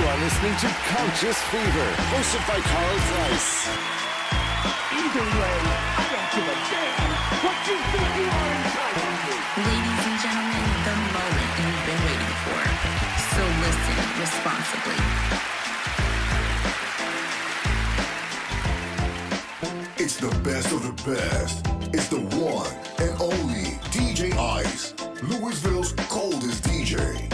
are listening to Conscious Fever, hosted by Carl Price. Either way, I don't give a damn what you think you are entitled to. Ladies and gentlemen, the moment you've been waiting for. So listen responsibly. It's the best of the best. It's the one and only DJ Ice, Louisville's coldest DJ.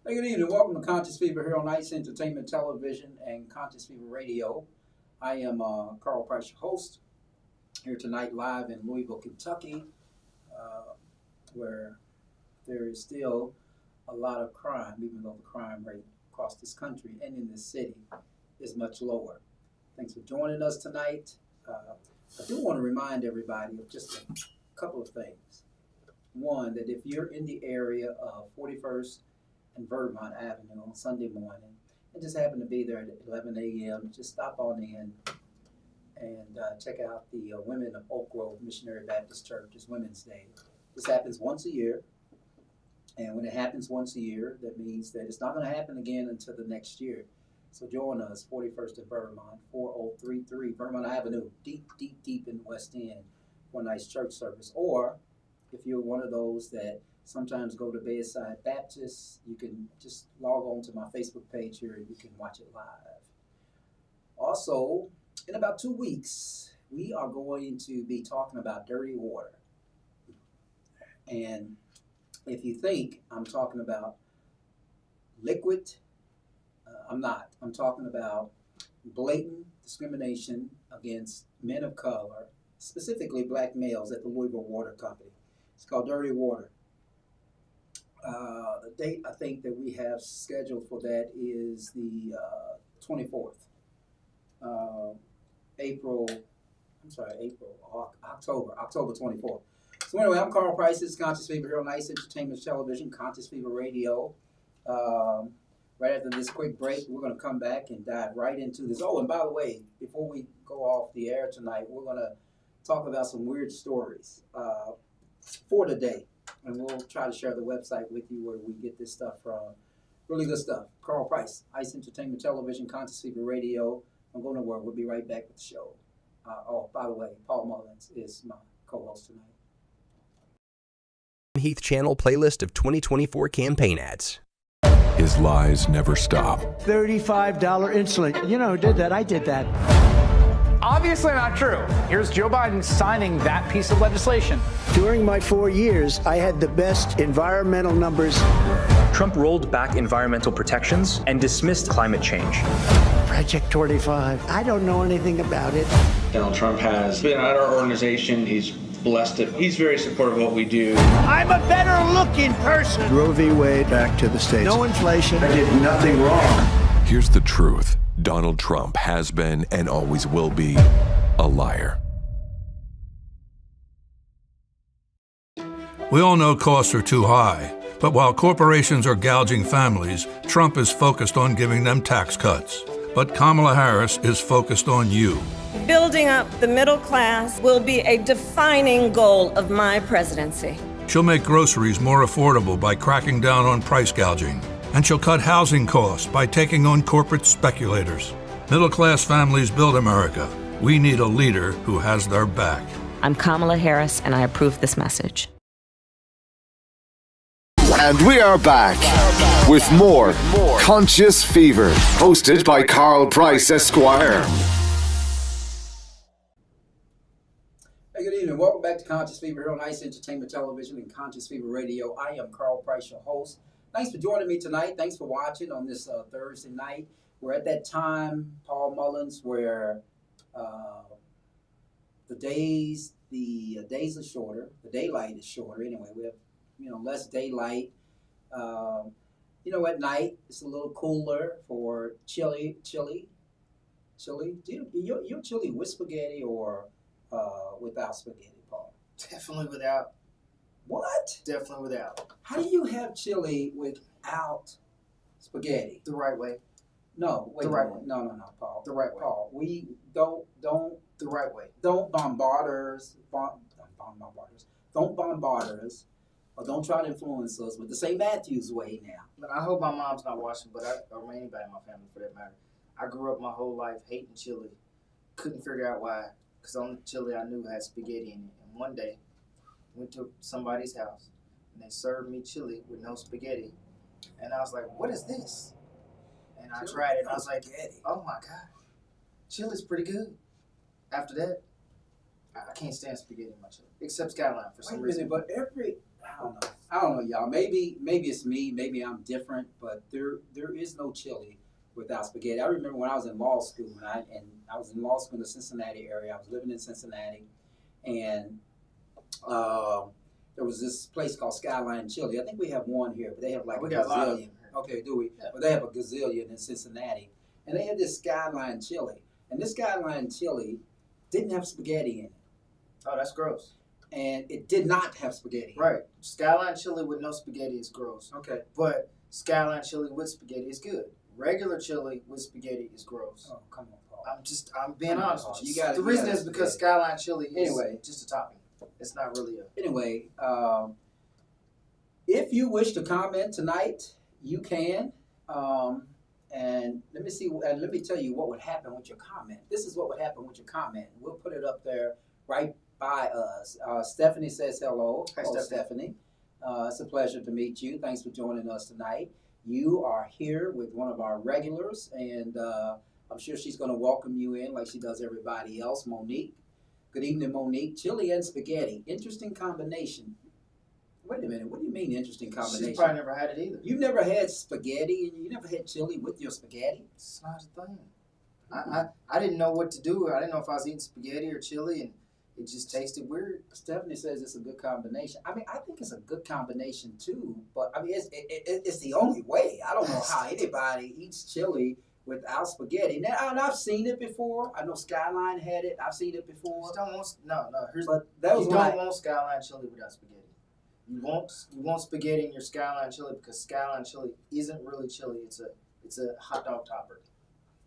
Hey, good evening. Welcome to Conscious Fever here on Ice Entertainment Television and Conscious Fever Radio. I am Carl Price, your host, here tonight live in Louisville, Kentucky, where there is still a lot of crime, even though the crime rate across this country and in this city is much lower. Thanks for joining us tonight. I do want to remind everybody of just a couple of things. One, that if you're in the area of 41st and Vermont Avenue on Sunday morning and just happen to be there at 11 a.m., just stop on in and check out the Women of Oak Grove Missionary Baptist Church's Women's Day. This happens once a year, and when it happens once a year, that means that it's not going to happen again until the next year. So join us, 41st and Vermont, 4033 Vermont Avenue, deep in the West End, for a nice church service. Or if you're one of those that sometimes go to Bedside Baptist, you can just log on to my Facebook page here and you can watch it live. Also, in about 2 weeks, we are going to be talking about dirty water. And if you think I'm talking about liquid, I'm not. I'm talking about blatant discrimination against men of color, specifically black males at the Louisville Water Company. It's called Dirty Water. The date I think that we have scheduled for that is the 24th. October 24th. So anyway, I'm Carl Price. This is Conscious Fever here on Ice Entertainment Television, Conscious Fever Radio. Right after this quick break, we're going to come back and dive right into this. Oh, and by the way, before we go off the air tonight, we're going to talk about some weird stories for today. And we'll try to share the website with you where we get this stuff from. Really good stuff. Carl Price, Ice Entertainment Television, Conscious Fever Radio. I'm going to work. We'll be right back with the show. By the way, Paul Mullins is my co-host tonight. Heath Channel playlist of 2024 campaign ads. His lies never stop. $35 insulin. You know who did that? I did that. Obviously not true. Here's Joe Biden signing that piece of legislation. During my 4 years, I had the best environmental numbers. Trump rolled back environmental protections and dismissed climate change. Project 25. I don't know anything about it. Donald Trump has been at our organization. He's blessed it. He's very supportive of what we do. I'm a better looking person. Roe v. Wade back to the States. No inflation. I did nothing wrong. Here's the truth. Donald Trump has been and always will be a liar. We all know costs are too high, but while corporations are gouging families, Trump is focused on giving them tax cuts. But Kamala Harris is focused on you. Building up the middle class will be a defining goal of my presidency. She'll make groceries more affordable by cracking down on price gouging. And she'll cut housing costs by taking on corporate speculators. Middle-class families build America. We need a leader who has their back. I'm Kamala Harris, and I approve this message. And we are back with more Conscious Fever, hosted by Carl Price, Esquire. Hey, good evening. Welcome back to Conscious Fever here on Ice Entertainment Television and Conscious Fever Radio. I am Carl Price, your host. Thanks for joining me tonight. Thanks for watching on this Thursday night. We're at that time, Paul Mullins, where the days are shorter. The daylight is shorter. Anyway, we have less daylight. At night it's a little cooler for chili. You're chili with spaghetti or without spaghetti, Paul? Definitely without. What? Definitely without. How do you have chili without spaghetti? The right way. No, wait The a right minute. way. No, Paul. The right way. Paul, we don't The right way. don't bombard us, or don't try to influence us with the St. Matthew's way now. But I hope my mom's not watching, but or anybody in my family for that matter. I grew up my whole life hating chili. Couldn't figure out why, because the only chili I knew had spaghetti in it. And one day, went to somebody's house, and they served me chili with no spaghetti. And I was like, what is this? And I tried it, and I was like, oh my God, chili's pretty good. After that, I can't stand spaghetti in my chili, except Skyline for some reason. But I don't know, y'all. Maybe it's me. Maybe I'm different. But there is no chili without spaghetti. I remember when I was in law school, and I was in law school in the Cincinnati area. I was living in Cincinnati, and there was this place called Skyline Chili. I think we have one here, but they have like we a got a lot of gazillion. them. Okay, do we? Yeah. But they have a gazillion in Cincinnati, and they had this Skyline Chili, and this Skyline Chili didn't have spaghetti in it. Oh, that's gross. And it did not have spaghetti. Right. Skyline chili with no spaghetti is gross. Okay. But Skyline chili with spaghetti is good. Regular chili with spaghetti is gross. Oh, come on, Paul. I'm being honest with you. You the reason is because Skyline chili is just a topping. It's not really a... Anyway, if you wish to comment tonight, you can. And let me tell you what would happen with your comment. This is what would happen with your comment. We'll put it up there right by us. Stephanie says hello. Hi, Hello, Stephanie. It's a pleasure to meet you. Thanks for joining us tonight. You are here with one of our regulars, and I'm sure she's going to welcome you in like she does everybody else, Monique. Good evening, Monique. Chili and spaghetti. Interesting combination. Wait a minute. What do you mean interesting combination? She's probably never had it either. You've never had spaghetti, and you never had chili with your spaghetti? It's not a thing. I didn't know what to do. I didn't know if I was eating spaghetti or chili, and it just tasted weird. Stephanie says it's a good combination. I mean, I think it's a good combination too, but I mean, it's the only way. I don't know how anybody eats chili without spaghetti. Now, and I've seen it before. I know Skyline had it. I've seen it before. You don't want but that was you don't want Skyline chili without spaghetti. You want spaghetti in your Skyline chili because Skyline chili isn't really chili. It's a hot dog topper.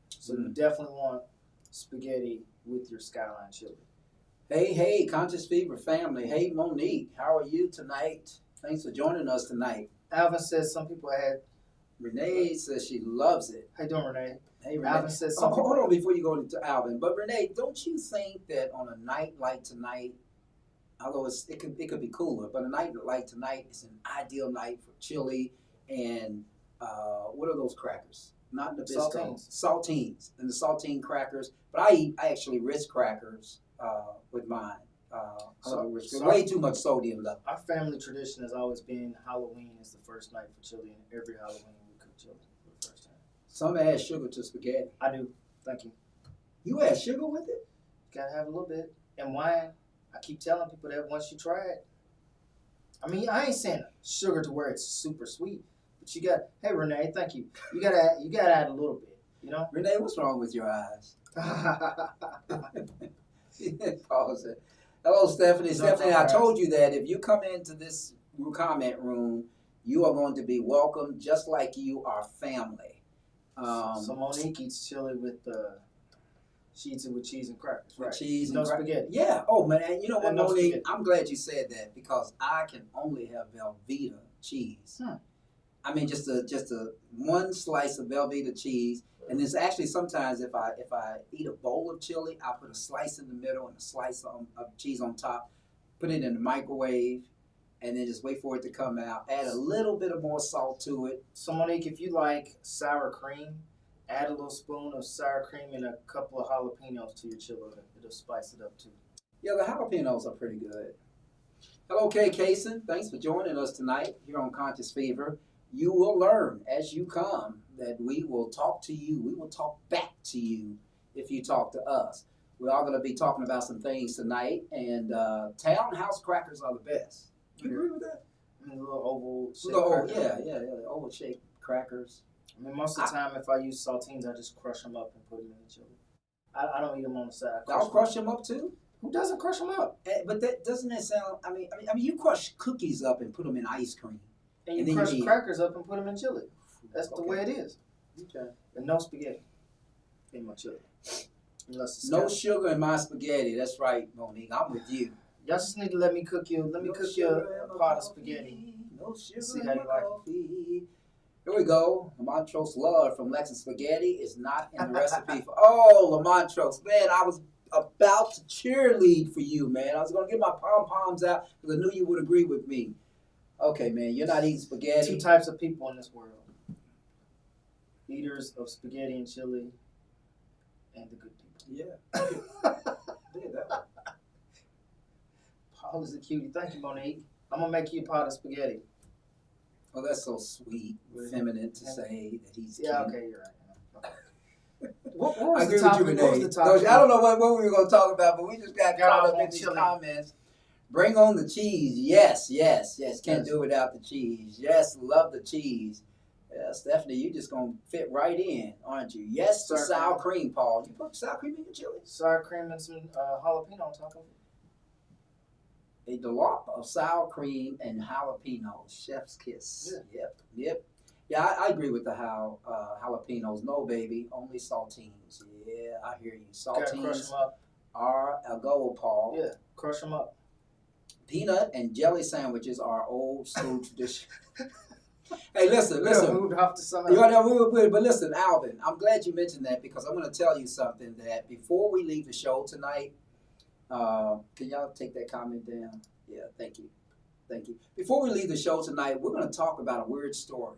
So you definitely want spaghetti with your Skyline chili. Hey, Conscious Fever family. Hey, Monique, how are you tonight? Thanks for joining us tonight. Alvin says some people had. Renee says she loves it. How you doing, Renee? Hey, Renee. Alvin says some hold on before you go to Alvin. But Renee, don't you think that on a night like tonight, although it could be cooler, but a night like tonight is an ideal night for chili and what are those crackers? Not Nabisco. Saltines. And the saltine crackers. But I actually Ritz crackers with mine. Way too much sodium though. Our family tradition has always been Halloween is the first night for chili, and every Halloween we cook chili for the first time. Some add sugar to spaghetti. I do. Thank you. You add sugar with it? Gotta have a little bit. And wine. I keep telling people that once you try it. I mean, I ain't saying sugar to where it's super sweet, but you got. Hey, Renee, thank you. You gotta add a little bit. You know. Renee, what's wrong with your eyes? Pause it. Hello, Stephanie. Stephanie, I told you that if you come into this comment room, you are going to be welcome just like you are family. So Monique eats chili with she eats it with cheese and crackers, right? Cheese no and spaghetti. Yeah. Oh man, you know what, no Monique? spaghetti. I'm glad you said that because I can only have Velveeta cheese. I mean, just a one slice of Velveeta cheese. And there's actually sometimes if I eat a bowl of chili, I put a slice in the middle and a slice of cheese on top, put it in the microwave, and then just wait for it to come out. Add a little bit of more salt to it. So Monique, if you like sour cream, add a little spoon of sour cream and a couple of jalapenos to your chili. It'll spice it up too. Yeah, the jalapenos are pretty good. Hello, Kay Kaysen. Thanks for joining us tonight here on Conscious Fever. You will learn as you come that we will talk to you. We will talk back to you if you talk to us. We're all going to be talking about some things tonight, and townhouse crackers are the best. You agree with that? I mean, a little oval shaped crackers. Yeah, oval shaped crackers. I mean, most of the time, if I use saltines, I just crush them up and put them in the chili. I don't eat them on the side. Y'all crush them up too? Who doesn't crush them up? But doesn't that sound? I mean, you crush cookies up and put them in ice cream. And you crush crackers up and put them in chili. That's the way it is. Okay. And no spaghetti in my chili. Unless it's No scallop. sugar in my spaghetti. That's right, Monique. I'm with you. Y'all just need to let me cook you. Let me cook you a pot of spaghetti. No sugar See in how my you like it. coffee. Here we go. Lamontrose Love from Lexington Spaghetti is not in the recipe for. Oh, Lamontrose, man, I was about to cheerlead for you, man. I was gonna get my pom poms out because I knew you would agree with me. Okay, man, you're not eating spaghetti. Two types of people in this world: eaters of spaghetti and chili, and the good people. Yeah. Did that. Paul is a cutie. Thank you, Monique. I'm gonna make you a pot of spaghetti. Oh, that's so sweet, feminine to say that he's. Yeah, cute. okay, you're right. Okay. What I was agree the with topic? you, What was Renee. the topic? I don't know what we were going to talk about, but we just got caught off up in on these chili. comments. Bring on the cheese. Yes. Can't do without the cheese. Yes, love the cheese. Yeah, Stephanie, you just going to fit right in, aren't you? Yes, to sour cream, Paul. You put sour cream in your chili? Sour cream and some jalapeno on top of it. A dollop of sour cream and jalapenos. Chef's kiss. Yeah. Yep. Yeah, I agree with the jalapenos. No, baby, only saltines. Yeah, I hear you. Gotta crush Saltines them up. are a goal, Paul. Yeah, crush them up. Peanut and jelly sandwiches are old school tradition. Hey, listen. Moved off to something You else. know, but listen, Alvin, I'm glad you mentioned that because I'm going to tell you something that before we leave the show tonight, can y'all take that comment down? Yeah, thank you. Before we leave the show tonight, we're going to talk about a weird story.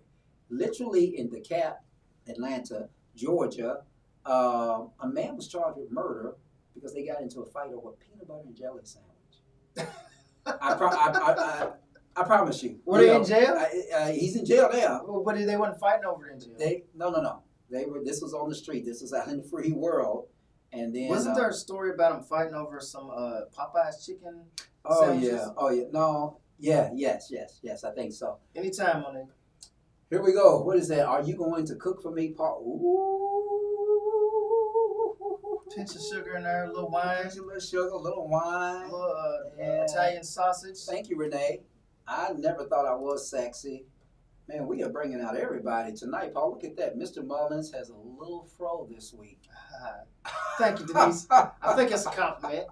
Literally in DeKalb, Atlanta, Georgia, a man was charged with murder because they got into a fight over a peanut butter and jelly sandwich. I promise you. Were they in jail? He's in jail now. Well, but they weren't fighting over it in jail. No. This was on the street. This was out in the free world. And then Wasn't there a story about them fighting over some Popeye's chicken Oh sandwiches? yeah. No. Yeah. Yes. I think so. Anytime, Monique. Here we go. What is that? Are you going to cook for me, Paul? Ooh. Pinch of sugar in there, a little wine. A little sugar, a little wine. A little Yeah. Italian sausage. Thank you, Renee. I never thought I was sexy. Man, we are bringing out everybody tonight, Paul. Look at that. Mr. Mullins has a little fro this week. Thank you, Denise. I think it's a compliment.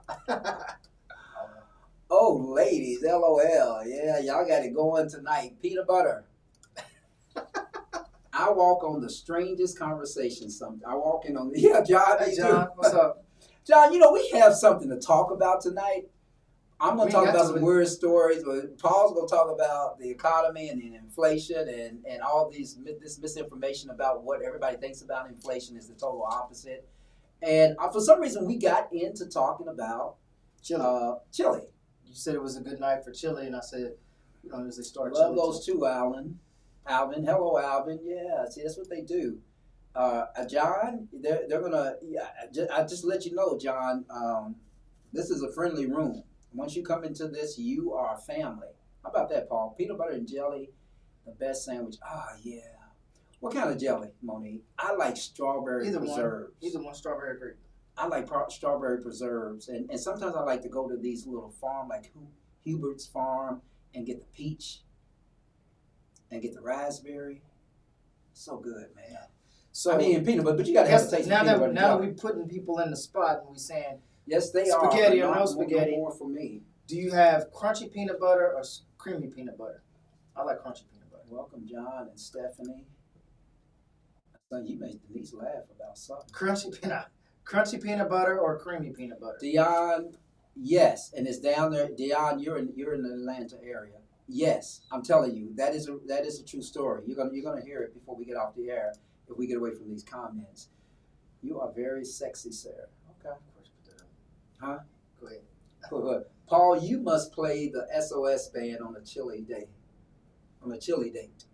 Oh, ladies, LOL. Yeah, y'all got it going tonight. Peanut butter. I walk on the strangest conversations. I walk in on John. Hey, John, what's up? John, we have something to talk about tonight. I'm going to talk about some weird stories. But Paul's going to talk about the economy and inflation and all this misinformation about what everybody thinks about inflation is the total opposite. And for some reason, we got into talking about chili. You said it was a good night for chili, and I said, as they start Love chili. those two, Alvin. Hello, Alvin. Yeah, see, that's what they do. John, they're gonna. Yeah, I just let you know, John. This is a friendly room. Once you come into this, you are a family. How about that, Paul? Peanut butter and jelly, the best sandwich. Yeah. What kind of jelly, Monique? I like strawberry preserves. Either one, strawberry or grape. I like strawberry preserves, and sometimes I like to go to these little farm like Hubert's Farm and get the peach and get the raspberry. So good, man. So peanut butter, but you got to have a taste of peanut butter. Now that we're putting people in the spot and we're saying, yes, they spaghetti are. or no spaghetti. No more for me. Do you have crunchy peanut butter or creamy peanut butter? I like crunchy peanut butter. Welcome, John and Stephanie. Son, you made Denise laugh about something. Crunchy peanut butter or creamy peanut butter? Dion, yes, and it's down there. Dion, you're in the Atlanta area. Yes, I'm telling you, that is a true story. You're gonna hear it before we get off the air. If we get away from these comments, you are very sexy, sir. Okay. Huh? Go ahead. Go ahead. Paul, you must play the SOS band on a chilly day. On a chilly date.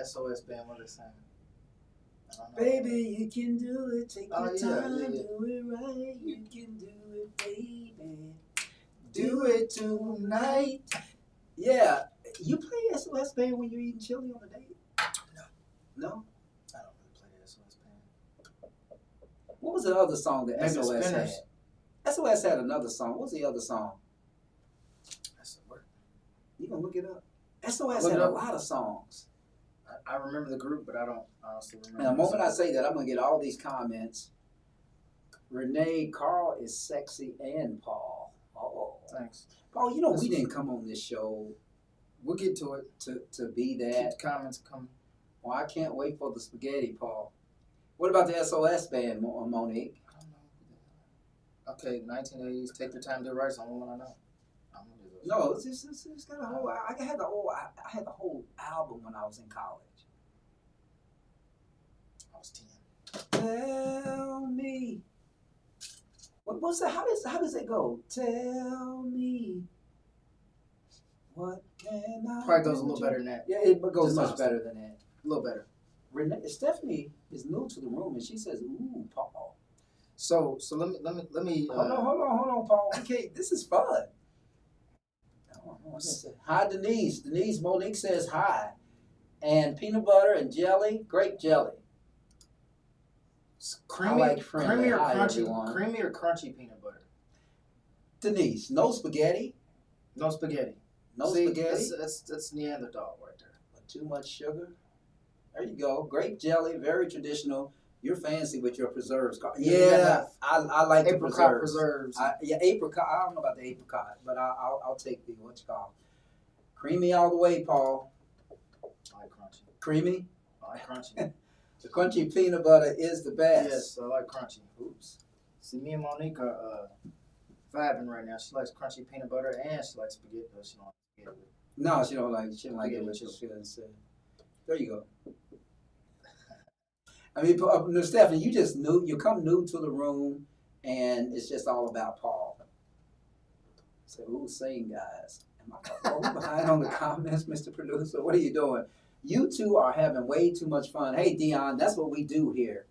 SOS band, what is that? Baby, you can do it. Take your time, yeah. do it right. You can do it, baby. Do it tonight. Yeah, you play SOS band when you're eating chili on a date? No? I don't really play the SOS band. What was the other song that Maybe SOS had? Spinners. SOS had another song. What was the other song? That's the word. You gonna look it up? SOS Look had it a up. lot of songs. I remember the group, but I don't honestly remember. And the moment I say that, I'm going to get all these comments. Renee, Carl is sexy and Paul. Oh. Thanks. Paul, you know, we didn't come on this show. We'll get to it. To be that. Keep the comments coming. Well, I can't wait for the spaghetti, Paul. What about the SOS band, Monique? I don't know. Okay, 1980s. Take Your Time to Do Right. It's the only one I know. No, it's got a whole. I had the whole album when I was in college. I was 10. Tell me. What's that? How does it go? Tell me. What can I? Probably goes a little better than that. Yeah, it goes Just much honestly. better than that. A little better. Stephanie is new to the room, and she says, "Ooh, Paul." So let me. Hold on, Paul. Okay, this is fun. Hi, Denise. Monique says hi. And peanut butter and jelly, grape jelly. Creamy, I like friendly. creamy or Hi, crunchy? everyone. Creamy or crunchy peanut butter? Denise, no spaghetti. No spaghetti. No See, spaghetti. That's Neanderthal right there. But too much sugar. There you go. Grape jelly, very traditional. You're fancy with your preserves. Yeah, I like the apricot preserves. preserves. Apricot. I don't know about the apricot, but I'll take the what you call creamy all the way, Paul. I like crunchy. Creamy. I like crunchy. The crunchy peanut butter is the best. Yes, I like crunchy. Oops. See, me and Monique are vibing right now. She likes crunchy peanut butter and she likes spaghetti. But she don't like spaghetti. No, she don't like. She don't like it Spaghetti with chili. sugar instead. There you go. I mean, Stephanie, you just new. You come new to the room, and it's just all about Paul. Say, who's saying, guys? Am I behind on the comments, Mr. Producer? What are you doing? You two are having way too much fun. Hey, Dion, that's what we do here.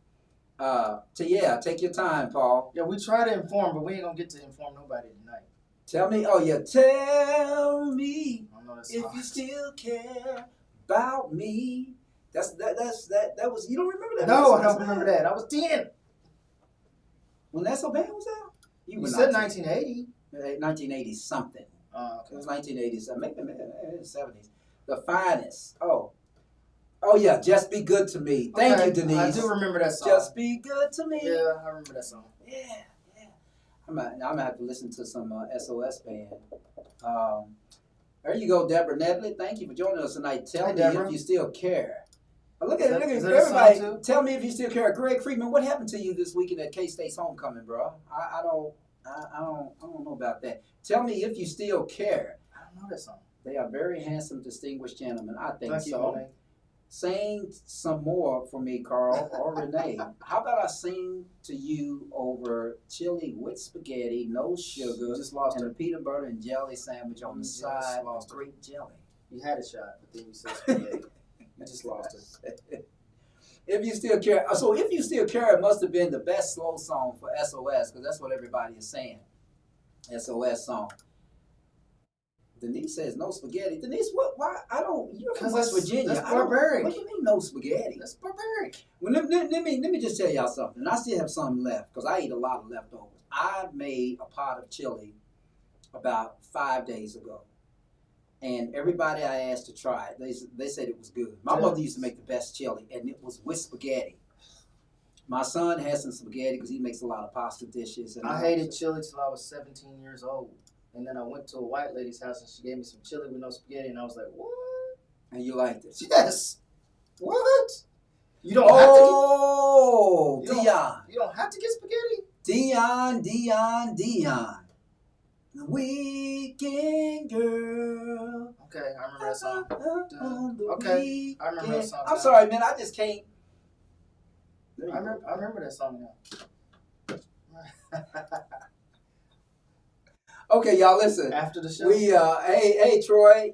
Take your time, Paul. Yeah, we try to inform, but we ain't gonna get to inform nobody tonight. Tell me, tell me I know that's if hard. you still care about me. That was, you don't remember that? No, I don't remember that. I was 10. When that so band was out? You said 1980. 1980 something. Okay. It was 1980s, maybe 70s. The Finest. Oh yeah, Just Be Good to Me. Thank you, Denise. I do remember that song. Just Be Good to Me. Yeah, I remember that song. Yeah. I'm gonna have to listen to some SOS band. There you go, Deborah Nedley. Thank you for joining us tonight. Tell me Deborah. if you still care. Look at Is that everybody. a song too? Tell me if you still care. Greg Friedman, what happened to you this weekend at K-State's homecoming, bro? I don't know about that. Tell me if you still care. I don't know that song. They are very handsome, distinguished gentlemen. I think Thank you, so. Monet. Sing some more for me, Carl or Renee. How about I sing to you over chili with spaghetti, no sugar, You just lost and her. a peanut butter and jelly sandwich on the You just side with lost her. grape jelly. You had a shot, but then you said spaghetti. You just lost it. If you still care, so if you still care, it must have been the best slow song for SOS because that's what everybody is saying. SOS song. Denise says no spaghetti. Denise, what? Why? I don't. You're from West Virginia. That's I don't- barbaric. What do you mean no spaghetti? That's barbaric. Well, let me just tell y'all something. I still have some left because I ate a lot of leftovers. I made a pot of chili about 5 days ago, and everybody I asked to try it, they said it was good. My mother used to make the best chili, and it was with spaghetti. My son has some spaghetti because he makes a lot of pasta dishes. And I hated chili till I was 17 years old. And then I went to a white lady's house and she gave me some chili with no spaghetti. And I was like, what? And you liked it? Yes. What? You don't have to get... Dion. You don't have to get spaghetti? Dion. The weekend girl. Okay, I remember that song. Okay, I remember that song. I'm sorry, man. I just can't. I remember that song now. Okay, y'all, listen. After the show. We hey Troy,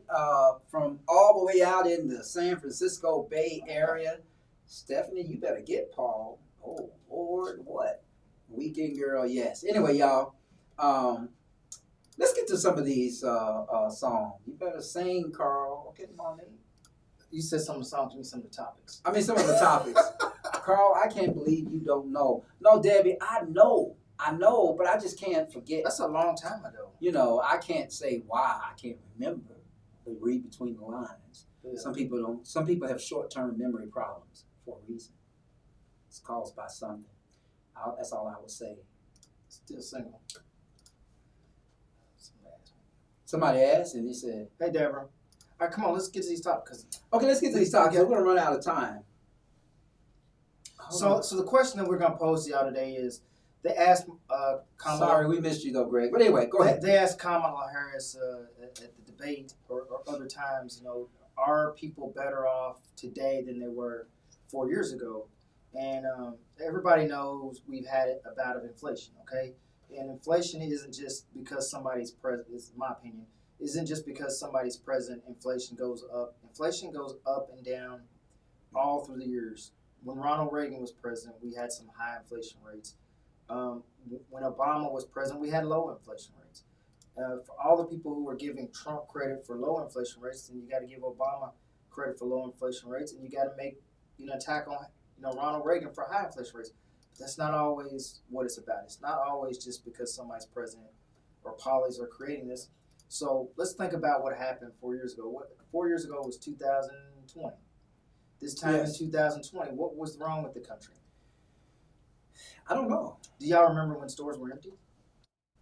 from all the way out in the San Francisco Bay Area. Stephanie, you better get Paul. Oh Lord, what? Weekend girl, yes. Anyway, y'all, let's get to some of these songs. You better sing, Carl. Okay, come on, in. You said some of the songs, give me some of the topics. I mean, some of the topics. Carl, I can't believe you don't know. No, Debbie, I know, but I just can't forget. That's a long time ago. You know, I can't say why. I can't remember. But read between the lines. Yeah. Some people don't. Some people have short-term memory problems for a reason. It's caused by something. That's all I would say. Still single. Somebody asked, and he said, "Hey, Deborah. All right, come on, let's get to these topics." Okay, let's get to these topics. We're going to run out of time. So the question that we're going to pose to y'all today is, they asked Kamala. Sorry, we missed you though, Greg. But anyway, go ahead. They asked Kamala Harris at the debate or other times, are people better off today than they were 4 years ago? And everybody knows we've had a bout of inflation, okay? And inflation isn't just because somebody's president, in my opinion, isn't just because somebody's president, inflation goes up. Inflation goes up and down all through the years. When Ronald Reagan was president, we had some high inflation rates. When Obama was president, we had low inflation rates. For all the people who are giving Trump credit for low inflation rates, then you got to give Obama credit for low inflation rates, and you got to make attack on Ronald Reagan for high inflation rates. But that's not always what it's about. It's not always just because somebody's president or policies are creating this. So let's think about what happened 4 years ago. 4 years ago was 2020. This time in 2020, what was wrong with the country? I don't know. Do y'all remember when stores were empty?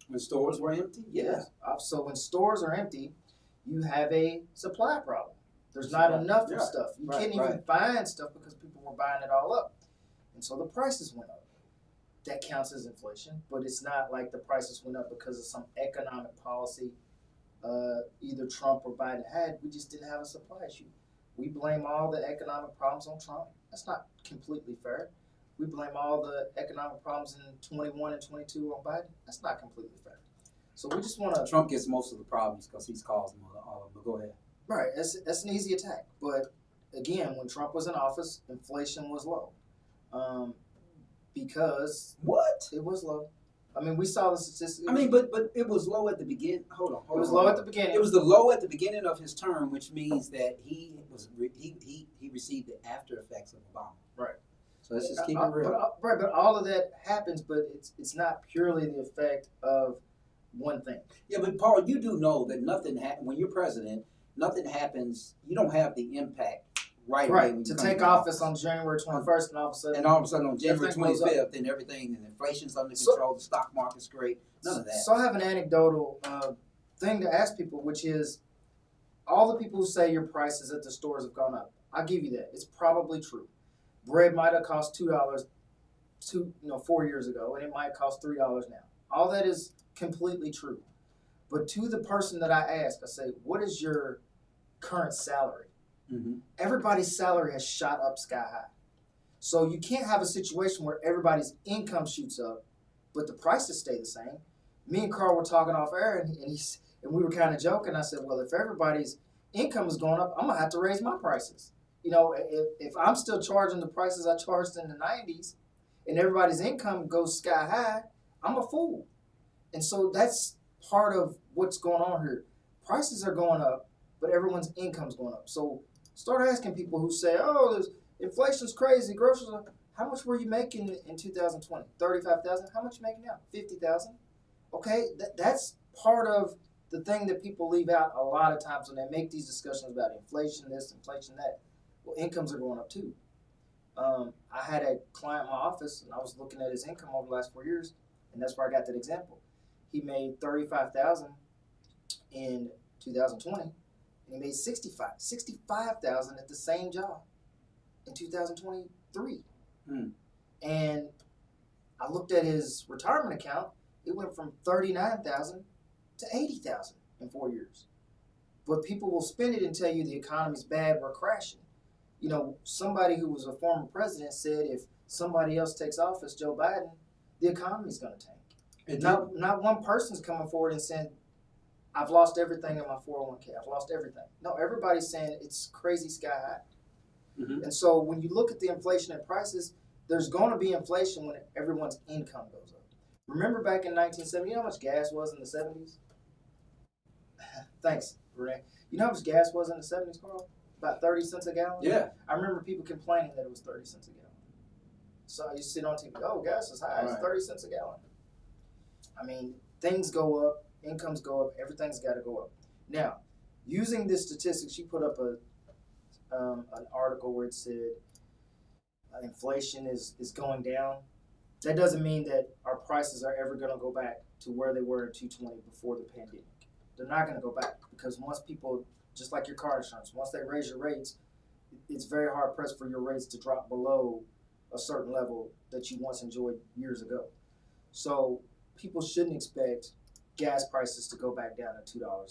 When stores were empty? Yeah. So when stores are empty, you have a supply problem. There's not enough of stuff. You can't even find stuff because people were buying it all up. And so the prices went up. That counts as inflation, but it's not like the prices went up because of some economic policy either Trump or Biden had. We just didn't have a supply issue. We blame all the economic problems on Trump. That's not completely fair. We blame all the economic problems in 21 and 22 on Biden. That's not completely fair. So we just want to... Trump gets most of the problems because he's caused all of them. But go ahead. Right. That's an easy attack. But again, when Trump was in office, inflation was low. Because... What? It was low. I mean, we saw the statistics. I mean, but it was low at the beginning. Hold on. It was low at the beginning. It was the low at the beginning of his term, which means that he received the after effects of Obama. Right. So let's just keep it real. But all of that happens, but it's not purely the effect of one thing. Yeah, but Paul, you do know that nothing happens when you're president. Nothing happens. You don't have the impact right away. To take office on January 21st, and all of a sudden on January 25th, and everything, and inflation's under control, the stock market's great. None of that. So I have an anecdotal thing to ask people, which is all the people who say your prices at the stores have gone up. I'll give you that. It's probably true. Bread might have cost $2 4 years ago, and it might cost $3 now. All that is completely true. But to the person that I ask, I say, what is your current salary? Mm-hmm. Everybody's salary has shot up sky high. So you can't have a situation where everybody's income shoots up, but the prices stay the same. Me and Carl were talking off air, and we were kind of joking. I said, well, if everybody's income is going up, I'm going to have to raise my prices. If I'm still charging the prices I charged in the 90s and everybody's income goes sky high, I'm a fool. And so that's part of what's going on here. Prices are going up, but everyone's income's going up. So start asking people who say, oh, inflation's crazy, groceries are... How much were you making in 2020? $35,000? How much you making now? $50,000? Okay, that's part of the thing that people leave out a lot of times when they make these discussions about inflation this, inflation that. Well, incomes are going up too. I had a client in my office, and I was looking at his income over the last 4 years, and that's where I got that example. He made $35,000 in 2020, and he made $65,000 at the same job in 2023. And I looked at his retirement account. It went from $39,000 to $80,000 in 4 years. But people will spend it and tell you the economy's bad, we're crashing. Somebody who was a former president said if somebody else takes office, Joe Biden, the economy's going to tank. Not one person's coming forward and saying, I've lost everything in my 401k. I've lost everything. No, everybody's saying it's crazy sky high. Mm-hmm. And so when you look at the inflation and prices, there's going to be inflation when everyone's income goes up. Remember back in 1970, you know how much gas was in the 70s? Thanks, Renee. You know how much gas was in the 70s, Carl? About 30 cents a gallon? Yeah. I remember people complaining that it was 30 cents a gallon. So you sit on TV, oh, gas is high, it's 30 cents a gallon. I mean, things go up, incomes go up, everything's got to go up. Now, using this statistic, she put up an article where it said inflation is going down. That doesn't mean that our prices are ever going to go back to where they were in 2020 before the pandemic. They're not going to go back because once people, just like your car insurance, once they raise your rates, it's very hard pressed for your rates to drop below a certain level that you once enjoyed years ago. So people shouldn't expect gas prices to go back down to $2 a gallon.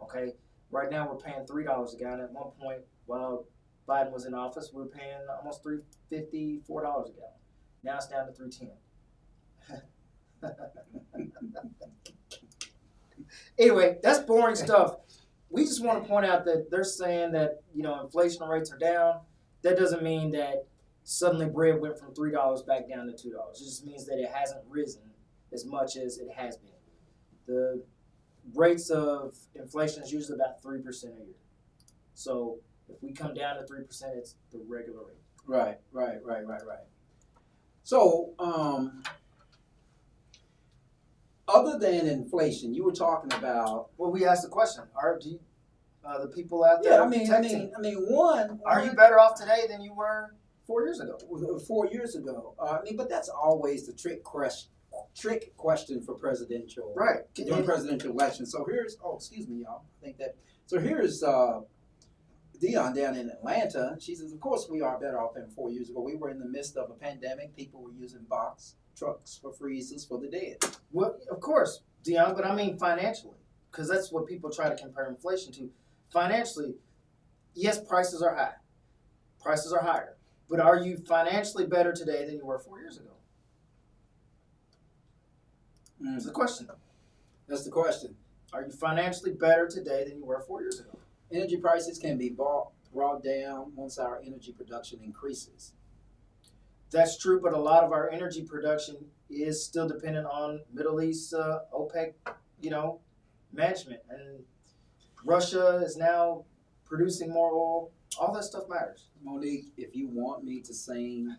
Okay, right now we're paying $3 a gallon. At one point, while Biden was in office, we were paying almost $3.50, $4 a gallon. Now it's down to $3.10. Anyway, that's boring stuff. We just want to point out that they're saying that, inflation rates are down. That doesn't mean that suddenly bread went from $3 back down to $2. It just means that it hasn't risen as much as it has been. The rates of inflation is usually about 3% a year. So if we come down to 3%, it's the regular rate. Right. So, other than inflation, you were talking about. Well, we asked the question: are the people out there? Yeah, I mean, one. Are you better off today than you were 4 years ago? 4 years ago. But that's always the trick question for presidential. Right. During presidential elections. So here's. Oh, excuse me, y'all. I think that. So here's Dion down in Atlanta. She says, "Of course, we are better off than 4 years ago. We were in the midst of a pandemic. People were using box trucks for freezers for the dead." Well, of course, Dion, but I mean financially, because that's what people try to compare inflation to. Financially, yes, prices are high. Prices are higher. But are you financially better today than you were 4 years ago? That's the question. That's the question. Are you financially better today than you were 4 years ago? Energy prices can be brought down once our energy production increases. That's true, but a lot of our energy production is still dependent on Middle East OPEC, management. And Russia is now producing more oil. All that stuff matters. Monique, if you want me to sing,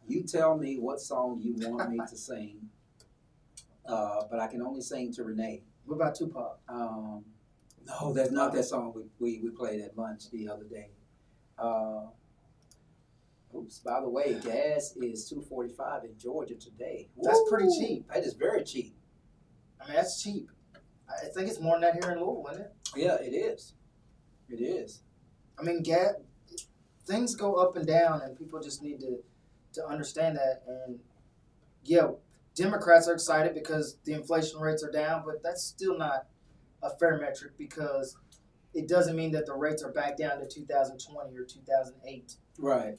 you tell me what song you want me to sing. But I can only sing to Renee. What about Tupac? No, that's not that song we played at lunch the other day. Oops, by the way, gas is $2.45 in Georgia today. That's pretty cheap. That is very cheap. I mean, that's cheap. I think it's more than that here in Louisville, isn't it? Yeah, it is. It is. I mean, things go up and down, and people just need to understand that. And, yeah, Democrats are excited because the inflation rates are down, but that's still not a fair metric because it doesn't mean that the rates are back down to 2020 or 2008. Right.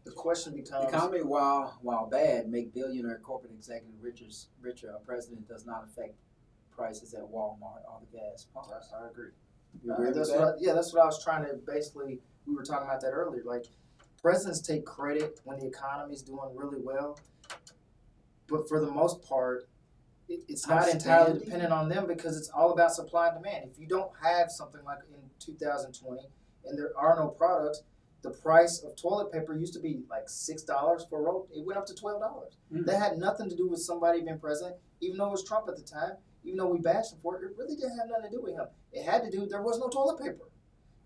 The question becomes... The economy, while bad, make billionaire corporate executive richer. A president does not affect prices at Walmart or the gas pumps. I agree. You agree with that's what I was trying to basically... We were talking about that earlier. Like, presidents take credit when the economy's doing really well, but for the most part, it's not entirely dependent on them because it's all about supply and demand. If you don't have something like in 2020 and there are no products, the price of toilet paper used to be like $6 for a roll. It went up to $12. That had nothing to do with somebody being president, even though it was Trump at the time, even though we bashed him for it. It really didn't have nothing to do with him. It had to do, there was no toilet paper.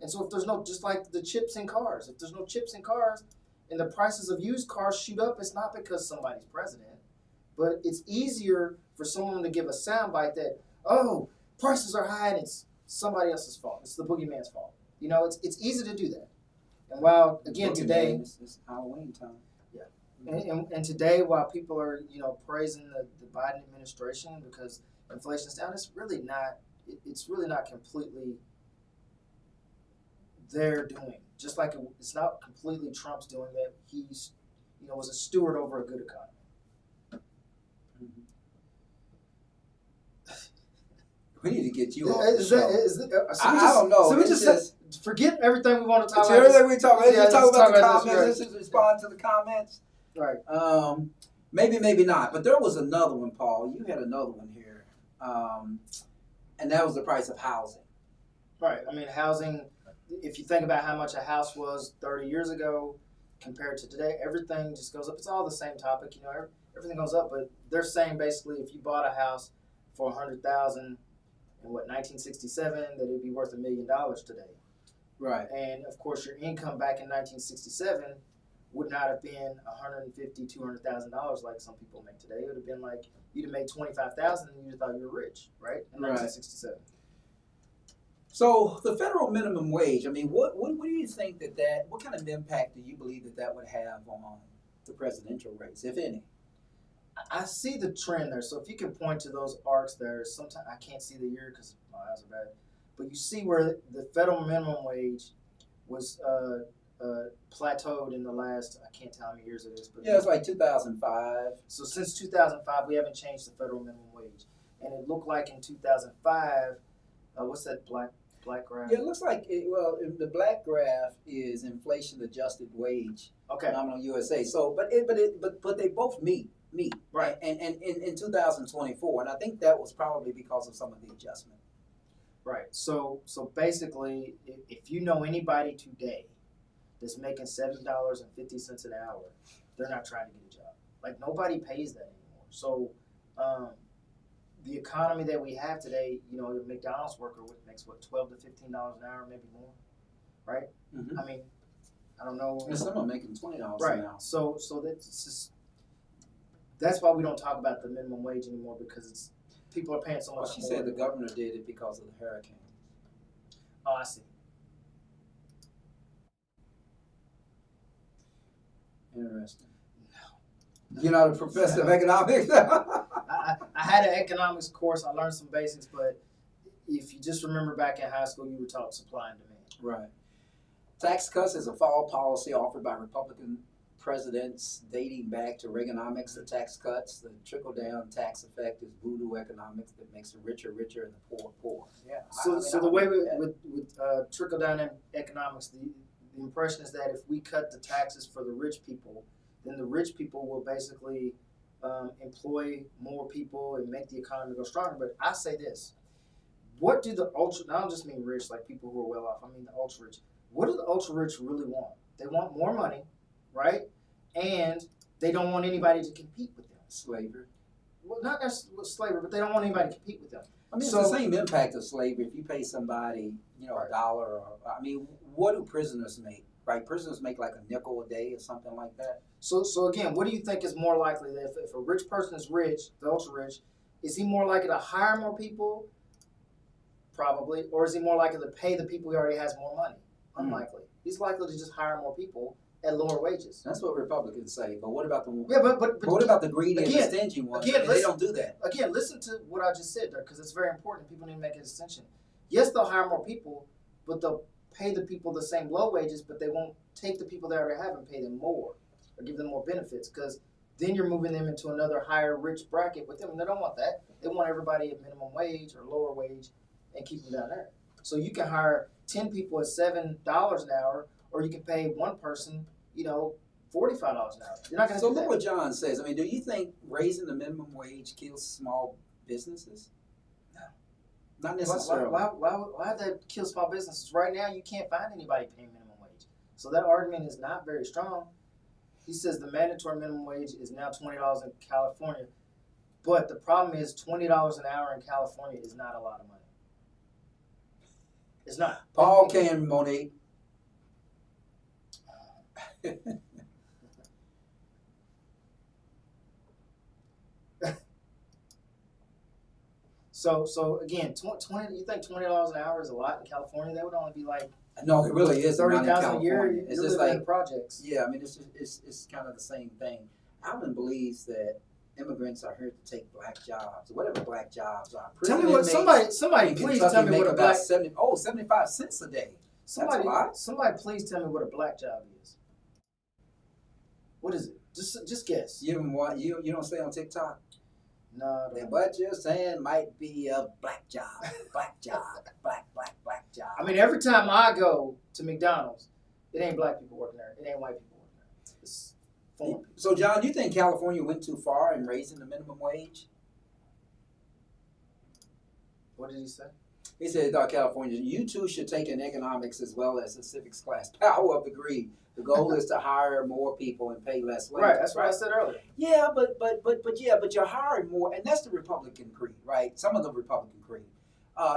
And so if there's no, just like the chips in cars, if there's no chips in cars and the prices of used cars shoot up, it's not because somebody's president. But it's easier for someone to give a soundbite that, oh, prices are high and it's somebody else's fault. It's the boogeyman's fault. It's easy to do that. And while, again, today... It's Halloween time. Yeah. And today, while people are, praising the Biden administration because inflation's down, it's really not completely their doing. Just like it's not completely Trump's doing that he's, was a steward over a good economy. We need to get you on the show. I don't know. So we just forget everything we want to talk about. Everything we talk about. Let's just talk about the comments. Let's respond to the comments. Right. Maybe not. But there was another one, Paul. You had another one here. And that was the price of housing. Right. I mean, housing, if you think about how much a house was 30 years ago compared to today, everything just goes up. It's all the same topic. Everything goes up. But they're saying basically if you bought a house for $100,000 in 1967, that it'd be worth $1 million today. Right. And of course, your income back in 1967 would not have been $150,000, $200,000 like some people make today. It would have been like you'd have made $25,000 and you'd have thought you were rich, right? In 1967. So the federal minimum wage. I mean, what do you think that what kind of impact do you believe that would have on the presidential race, if any? I see the trend there. So if you can point to those arcs there, sometimes I can't see the year because my eyes are bad, but you see where the federal minimum wage was plateaued in the last, I can't tell how many years it is, but yeah, it's like 2005. So since 2005, we haven't changed the federal minimum wage, and it looked like in 2005, what's that black graph? Yeah, it looks like the black graph is inflation adjusted wage. Okay. Phenomenal USA. So, but they both meet. Right. And in 2024, and I think that was probably because of some of the adjustment. Right. So basically, if you know anybody today that's making $7.50 an hour, they're not trying to get a job. Like nobody pays that anymore. So the economy that we have today, you know, a McDonald's worker makes what, $12 to $15 an hour, maybe more, right? Mm-hmm. I mean, I don't know. And some are making $20 right. an hour. So that's why we don't talk about the minimum wage anymore, because people are paying so much. Well, she said the governor did it because of the hurricane. Oh, I see. Interesting. No. You're not a professor of economics? I had an economics course. I learned some basics, but if you just remember back in high school, you were taught supply and demand. Right. Tax cuts is a fall policy offered by Republican presidents dating back to Reaganomics. The tax cuts, the trickle-down tax effect is voodoo economics that makes the richer richer and the poor poor. Yeah. So the way with trickle-down economics, the impression is that if we cut the taxes for the rich people, then the rich people will basically employ more people and make the economy go stronger. But I say this: what do the ultra? I don't just mean rich, like people who are well off. I mean the ultra rich. What do the ultra rich really want? They want more money, right? And they don't want anybody to compete with them. Slavery. Well, not necessarily slavery, but they don't want anybody to compete with them. I mean, it's the same impact of slavery. If you pay somebody, $1, or what do prisoners make? Right, prisoners make like a nickel a day or something like that. So again, what do you think is more likely that if a rich person is rich, the ultra rich, is he more likely to hire more people? Probably, or is he more likely to pay the people he already has more money? Unlikely. He's likely to just hire more people at lower wages. That's what Republicans say. But what about the but what about the greedy and the stingy ones? Again, they don't do that. Again, listen to what I just said there, because it's very important. People need to make a distinction. Yes, they'll hire more people, but they'll pay the people the same low wages, but they won't take the people they already have and pay them more or give them more benefits, because then you're moving them into another higher rich bracket with them, and they don't want that. They want everybody at minimum wage or lower wage and keep them down there. So you can hire 10 people at $7 an hour, or you can pay one person, $45 an hour. You're not going to do that. So look what John says. I mean, do you think raising the minimum wage kills small businesses? No. Not necessarily. Why would that kill small businesses? Right now, you can't find anybody paying minimum wage. So that argument is not very strong. He says the mandatory minimum wage is now $20 in California. But the problem is $20 an hour in California is not a lot of money. It's not. Paul can, Monique. So again, 20. You think $20 an hour is a lot in California? That would only be like no, it really is $30,000 a year. It's just like projects. Yeah, I mean it's kind of the same thing. Alvin believes that immigrants are here to take black jobs, whatever black jobs are. Tell me what somebody please tell me what a black 75 cents a day. Somebody please tell me what a black job is. What is it? Just guess. You don't stay on TikTok? No. What you're saying might be a black job. Black job. black job. I mean, every time I go to McDonald's, it ain't black people working there. It ain't white people working there. It's foreign people. So, John, do you think California went too far in raising the minimum wage? What did he say? He said, California, you too should take an economics as well as a civics class. Power of the greed. The goal is to hire more people and pay less wages. Right, that's what I said earlier. Yeah, but you're hiring more, and that's the Republican creed, right? Some of the Republican creed.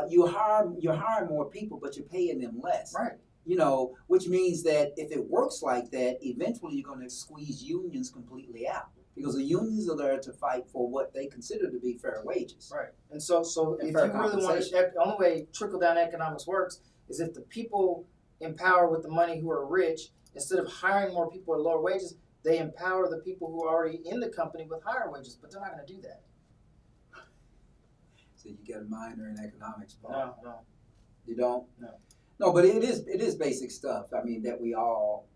you're hiring more people, but you're paying them less. Right. You know, which means that if it works like that, eventually you're going to squeeze unions completely out because the unions are there to fight for what they consider to be fair wages. Right. And so if you really want to, the only way trickle down economics works is if the people in power with the money who are rich, instead of hiring more people at lower wages, they empower the people who are already in the company with higher wages. But they're not going to do that. So you get a minor in economics, Paul. No. You don't? No. No, but it is basic stuff. I mean, that we all,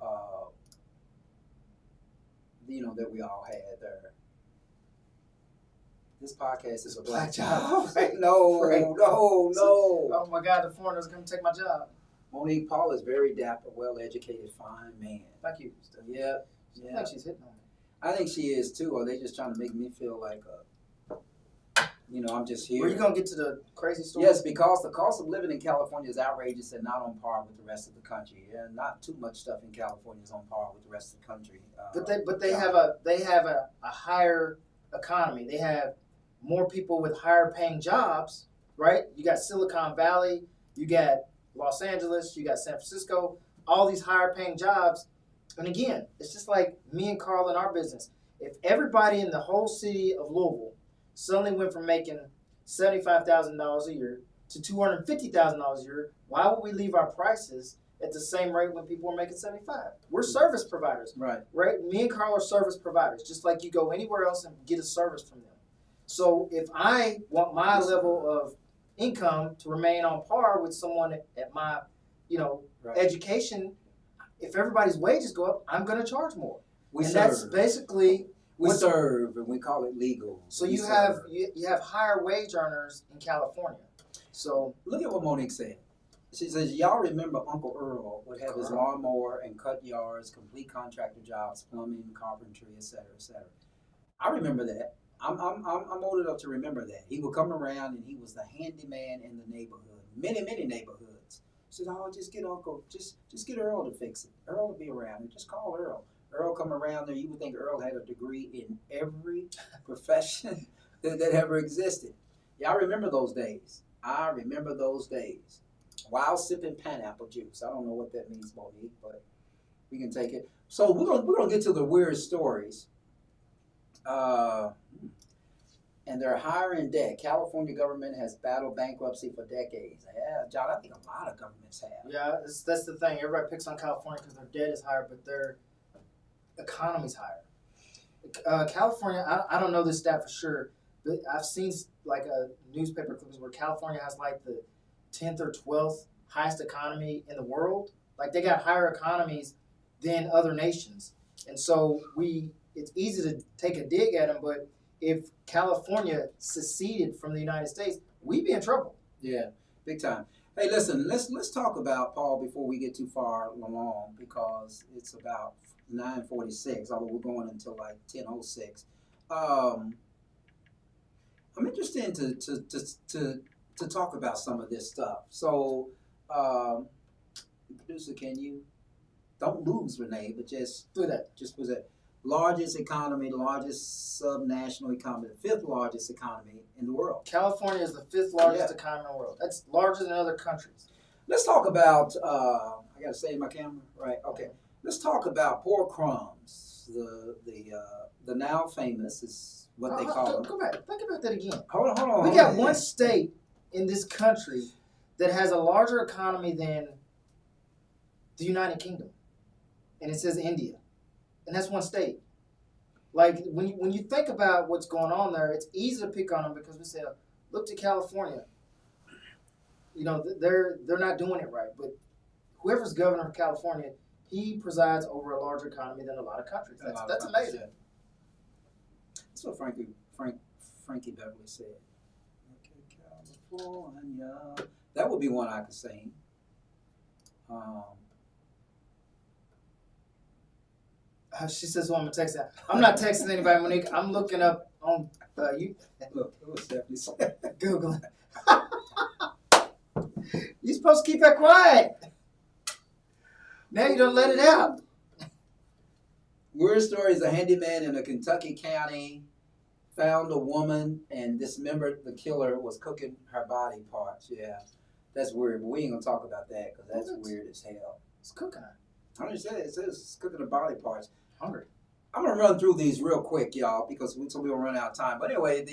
that we all had there. This podcast is a black job. Right? No. Oh my God, the foreigners are going to take my job. Monique Paul is very dapper, well-educated, fine man. Thank you. Yeah. I think she's hitting on me. I think she is too. Or they just trying to make me feel like I'm just here. Were you going to get to the crazy story? Yes, because the cost of living in California is outrageous and not on par with the rest of the country. Yeah, not too much stuff in California is on par with the rest of the country. But they have a higher economy. They have more people with higher paying jobs, right? You got Silicon Valley, you got Los Angeles, you got San Francisco, all these higher paying jobs. And again, it's just like me and Carl in our business. If everybody in the whole city of Louisville suddenly went from making $75,000 a year to $250,000 a year, why would we leave our prices at the same rate when people are making $75,000? We're service providers. Right. Me and Carl are service providers, just like you go anywhere else and get a service from them. So if I want my level of income to remain on par with someone at my, education, if everybody's wages go up, I'm going to charge more. That's basically we serve, and we call it legal. So you have higher wage earners in California. So look at what Monique said. She says, y'all remember Uncle Earl would have his lawnmower and cut yards, complete contractor jobs, plumbing, carpentry, et cetera, et cetera. I remember that. I'm old enough to remember that. He would come around and he was the handyman in the neighborhood, many neighborhoods. He said, oh, just get Uncle, just get Earl to fix it. Earl will be around and just call Earl. Earl come around there, you would think Earl had a degree in every profession that ever existed. Yeah, I remember those days. While sipping pineapple juice. I don't know what that means, Monique, but we can take it. So we're gonna get to the weird stories. And they're higher in debt. California government has battled bankruptcy for decades. Yeah, John, I think a lot of governments have. Yeah, that's the thing. Everybody picks on California because their debt is higher, but their economy's higher. California, I don't know this stat for sure, but I've seen like a newspaper clippings where California has like the 10th or 12th highest economy in the world. Like they got higher economies than other nations. And so it's easy to take a dig at them, but if California seceded from the United States, we'd be in trouble. Yeah, big time. Hey, listen, let's talk about Paul before we get too far along because it's about 9:46, although we're going until like 10:06. I'm interested to talk about some of this stuff. So, producer, can you don't lose Renee, but just do that. Just was it largest economy, largest subnational economy, the 5th largest economy in the world. California is the 5th largest economy in the world. That's larger than other countries. Let's talk about. I got to save my camera, right? Okay. Let's talk about poor crumbs. The now famous is what they call them. Go back. Think about that again. Hold on. We got one state in this country that has a larger economy than the United Kingdom, and it says India, and that's one state. Like when you think about what's going on there, it's easy to pick on them because we say, look to California. They're not doing it right, but whoever's governor of California, he presides over a larger economy than a lot of countries. That's amazing. That's what Frankie Beverly said. Okay, California. That would be one I could sing. She says, "Well, I'm gonna text that." I'm not texting anybody, Monique. I'm looking up on you. Look, it was definitely said. Google it. You're supposed to keep that quiet. Now you don't let it out. Weird stories: a handyman in a Kentucky county found a woman and dismembered the killer was cooking her body parts. Yeah, that's weird. But we ain't gonna talk about that because that's weird as hell. It's cooking her. I understand it says it's cooking the body parts. Hungry. I'm gonna run through these real quick, y'all, because so we don't run out of time. But anyway,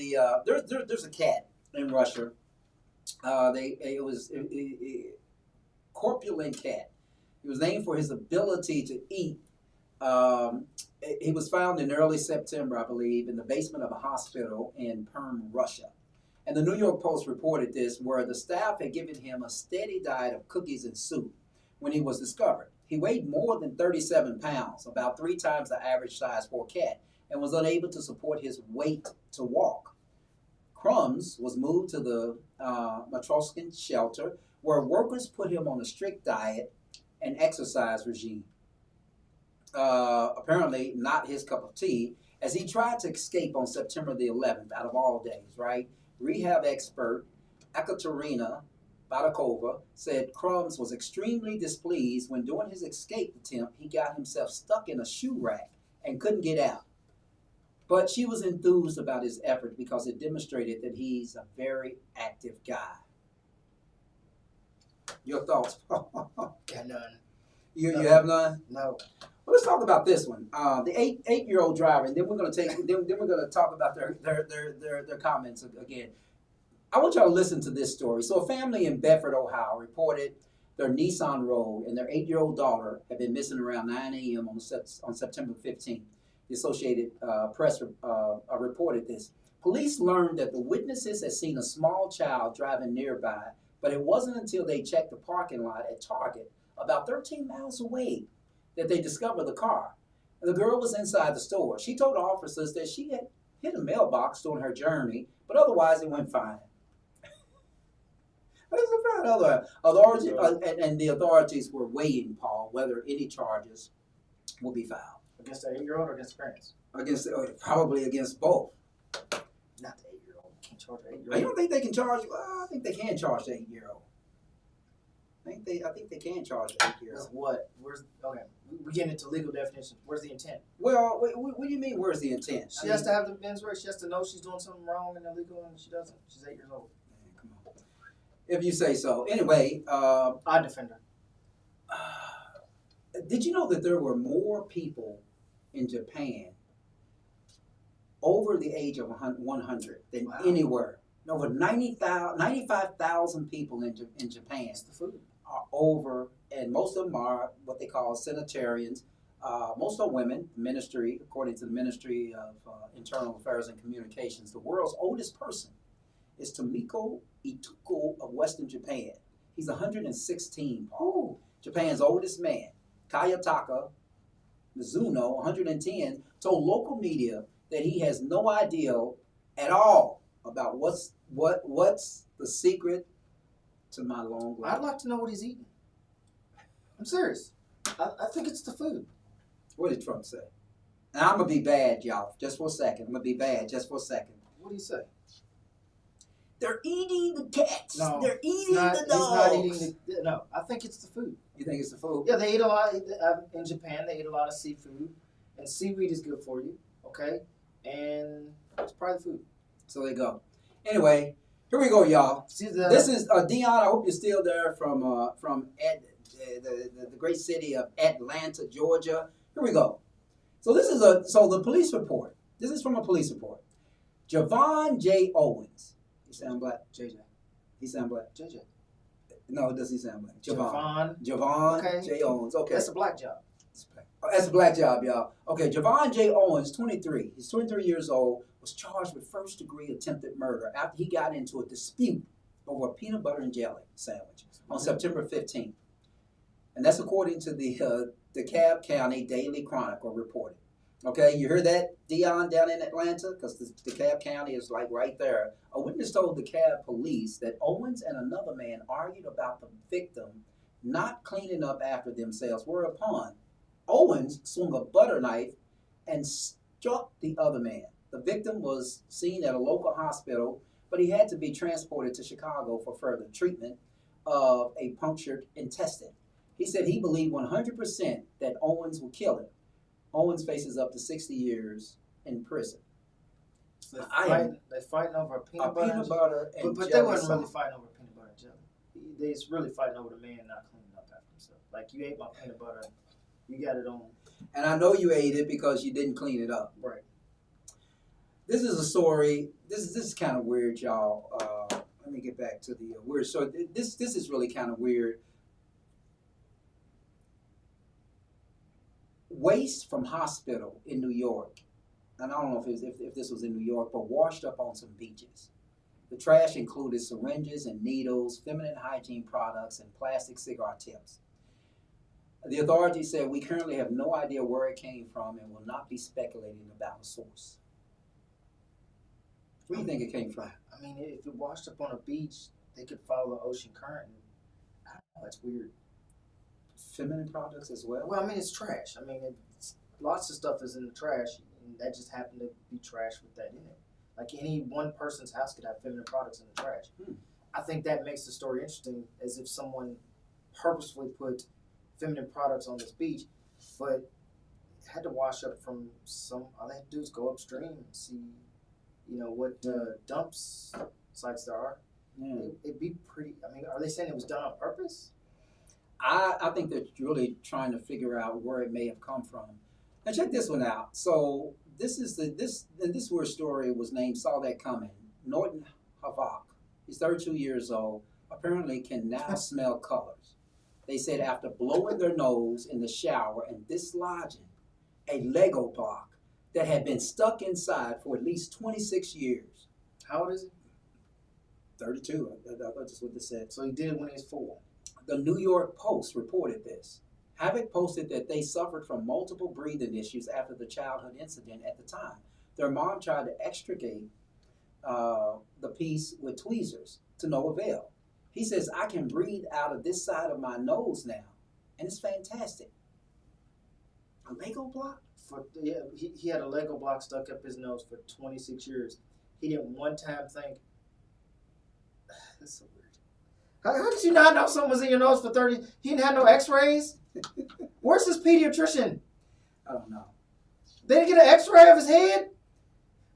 there's a cat in Russia. It was a corpulent cat. He was named for his ability to eat. He was found in early September, I believe, in the basement of a hospital in Perm, Russia. And the New York Post reported this, where the staff had given him a steady diet of cookies and soup when he was discovered. He weighed more than 37 pounds, about 3 times the average size for a cat, and was unable to support his weight to walk. Crumbs was moved to the Matroskin shelter, where workers put him on a strict diet and exercise regime. Apparently not his cup of tea, as he tried to escape on September the 11th, out of all days, right? Rehab expert Ekaterina Badakova said Crumbs was extremely displeased when during his escape attempt, he got himself stuck in a shoe rack and couldn't get out. But she was enthused about his effort because it demonstrated that he's a very active guy. Your thoughts? Got none. You have none? No. Well, let's talk about this one. The eight-year-old driver, and then we're going to talk about their comments again. I want y'all to listen to this story. So a family in Bedford, Ohio, reported their Nissan Rogue and their 8-year-old daughter had been missing around 9 a.m. on September 15th. The Associated Press reported this. Police learned that the witnesses had seen a small child driving nearby, but it wasn't until they checked the parking lot at Target, about 13 miles away, that they discovered the car. And the girl was inside the store. She told officers that she had hit a mailbox during her journey, but otherwise it went fine. And the authorities were waiting, Paul, whether any charges will be filed. Against the 8-year-old or against the parents? Probably against both. Not the 8-year-old. Can't charge the 8-year-old. You don't think they can charge? Well, I think they can charge the 8-year-old. I think they can charge the 8-year-old. What? Okay, we're getting into legal definitions. Where's the intent? Well, what do you mean? Where's the intent? She has to have the mens rea. She has to know she's doing something wrong and illegal, and she doesn't. She's 8 years old. Man, come on. If you say so. Anyway, I defend her. Did you know that there were more people in Japan over the age of 100 than anywhere? Over 95,000 people in Japan are over, and most of them are what they call sanitarians. Most are women. Ministry, according to the Ministry of Internal Affairs and Communications, the world's oldest person is Tomiko Ituko of Western Japan. He's 116, Paul. Japan's oldest man, Kayataka Mizuno, 110, told local media that he has no idea at all about what's the secret to my long life. I'd like to know what he's eating. I'm serious. I think it's the food. What did Trump say? And I'm going to be bad, y'all, just for a second. I'm going to be bad just for a second. What did he say? They're eating the cats. No, they're eating the dogs. He's not eating no, I think it's the food. You think it's the food? Yeah, they eat a lot. In Japan, they eat a lot of seafood. And seaweed is good for you, okay? And it's probably food. So there you go. Anyway, here we go, y'all. This is Dion. I hope you're still there from the great city of Atlanta, Georgia. Here we go. So this is the police report. This is from a police report. Javon J. Owens. He sound black? JJ. He sound black? JJ. No, does he sound black? Javon okay. J. Owens. Okay. That's a black job. That's a black job, y'all. Okay, Javon J. Owens, 23. He's 23 years old, was charged with first-degree attempted murder after he got into a dispute over a peanut butter and jelly sandwich on September 15th. And that's according to the DeKalb County Daily Chronicle reported. Okay, you heard that, Dion, down in Atlanta? Because the DeKalb County is like right there. A witness told DeKalb police that Owens and another man argued about the victim not cleaning up after themselves, whereupon Owens swung a butter knife and struck the other man. The victim was seen at a local hospital, but he had to be transported to Chicago for further treatment of a punctured intestine. He said he believed 100% that Owens would kill him. Owens faces up to 60 years in prison. They fighting over a peanut butter and but they jelly wasn't really sauce. fighting over peanut butter and jelly. They was really fighting over the man not cleaning up after himself. Like, you ate my peanut butter, you got it on. And I know you ate it because you didn't clean it up. Right. This is a story. This is kind of weird, y'all. Let me get back to the weird. So this is really kind of weird. Waste from hospital in New York, and I don't know if this was in New York, but washed up on some beaches. The trash included syringes and needles, feminine hygiene products, and plastic cigar tips. The authorities said we currently have no idea where it came from and will not be speculating about the source. Where do you think it came from? I mean, if it washed up on a beach, they could follow the ocean current. I don't know, that's weird. Feminine products as well? Well, I mean, it's trash. I mean, lots of stuff is in the trash, and that just happened to be trash with that in it. Like, any one person's house could have feminine products in the trash. I think that makes the story interesting, as if someone purposefully put feminine products on this beach, but it had to wash up from all they had to do is go upstream and see, what dumps sites there are. It'd be pretty, I mean, are they saying it was done on purpose? I think they're really trying to figure out where it may have come from. Now check this one out. So this weird story was named Saw That Coming. Norton Havok. He's 32 years old. Apparently can now smell colors. They said after blowing their nose in the shower and dislodging a Lego block that had been stuck inside for at least 26 years. How old is he? 32. That's what they said. So he did it when he was 4. The New York Post reported this. Havok posted that they suffered from multiple breathing issues after the childhood incident at the time. Their mom tried to extricate the piece with tweezers to no avail. He says, I can breathe out of this side of my nose now, and it's fantastic. A Lego block? He had a Lego block stuck up his nose for 26 years. He didn't one time think, that's so weird. How did you not know something was in your nose for 30? He didn't have no x-rays? Where's his pediatrician? I don't know. They didn't get an x-ray of his head?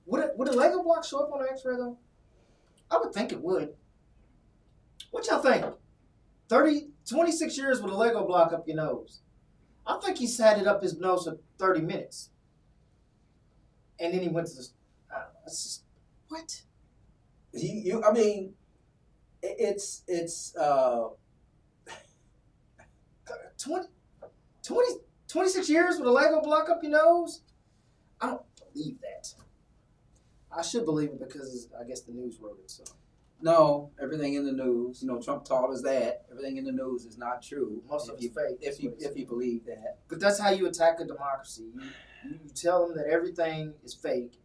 Would a Lego block show up on an x-ray, though? I would think it would. What y'all think? 26 years with a Lego block up your nose. I think he's had it up his nose for 30 minutes. And then he went to the... I don't know. It's just... What? I mean... It's 26 years with a Lego block up your nose? I don't believe that. I should believe it because I guess the news wrote it. So no, everything in the news, Trump taught us that everything in the news is not true. Most of it's fake. If you believe that. But that's how you attack a democracy. You tell them that everything is fake.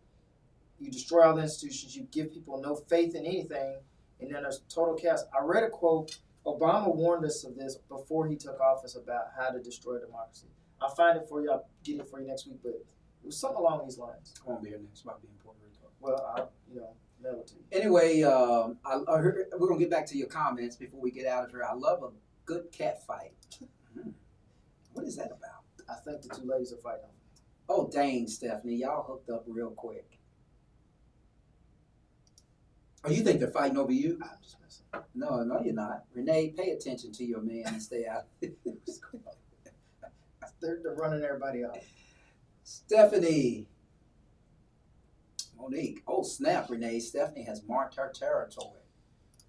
You destroy all the institutions. You give people no faith in anything. And then there's total chaos. I read a quote. Obama warned us of this before he took office about how to destroy democracy. I'll find it for you. I'll get it for you next week. But it was something along these lines. I won't be here next. Might be in Puerto Rico. Well, I'll mail it to you. Anyway, I heard, we're going to get back to your comments before we get out of here. I love a good cat fight. What is that about? I think the two ladies are fighting. Oh, dang, Stephanie. Y'all hooked up real quick. Oh, you think they're fighting over you? I'm just messing. No, you're not. Renee, pay attention to your man and stay out. They're running everybody off. Stephanie. Monique. Oh, snap, Renee. Stephanie has marked her territory.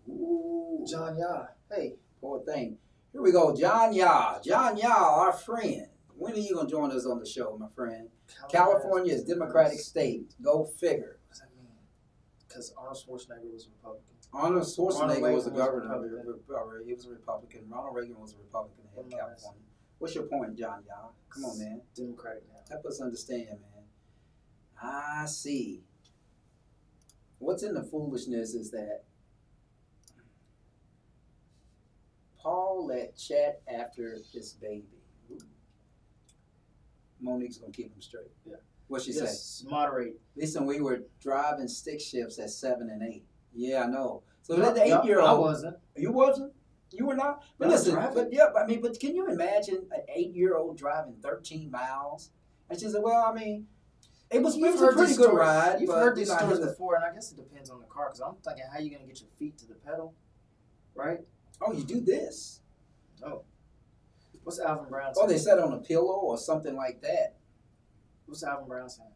Ooh. John Yah. Hey. Poor thing. Here we go. John Yah. John Yah, our friend. When are you going to join us on the show, my friend? California is Democratic state. Go figure. What does that mean? Because Arnold Schwarzenegger was a Republican. Arnold Schwarzenegger was the governor. He was a Republican. Ronald Reagan was a Republican in California. What's your point, John Yah? Come on, man. Democratic now. Help us understand, man. I see. What's in the foolishness is that Paul let chat after his baby. Monique's going to keep him straight. Yeah. What'd she say? Moderate. Listen, we were driving stick shifts at 7 and 8. Yeah, I know. So the 8-year-old. I wasn't. You wasn't? You were not? But listen, but can you imagine an 8-year-old driving 13 miles? And she said, well, I mean. It was You've a heard pretty these good stories- ride. You've but, heard these you know, I stories had to- before, and I guess it depends on the car. Because I'm thinking, how you gonna get your feet to the pedal, right? Oh, you do this. Oh, what's Alvin Brown Oh, saying? they sat on a pillow or something like that. What's Alvin Brown saying?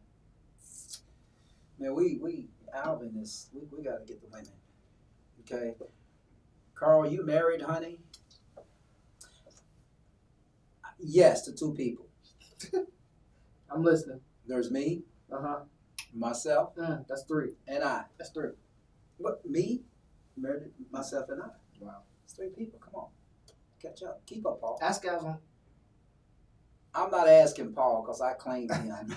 Man, Alvin is, we got to get the women. Okay. Carl, you married, honey? Yes, to 2 people. I'm listening. There's me, myself, That's 3. and I. That's 3. What, me, married, myself, and I. Wow. It's 3 people. Come on. Catch up. Keep up, Paul. Ask Alvin. I'm not asking Paul because I claim him.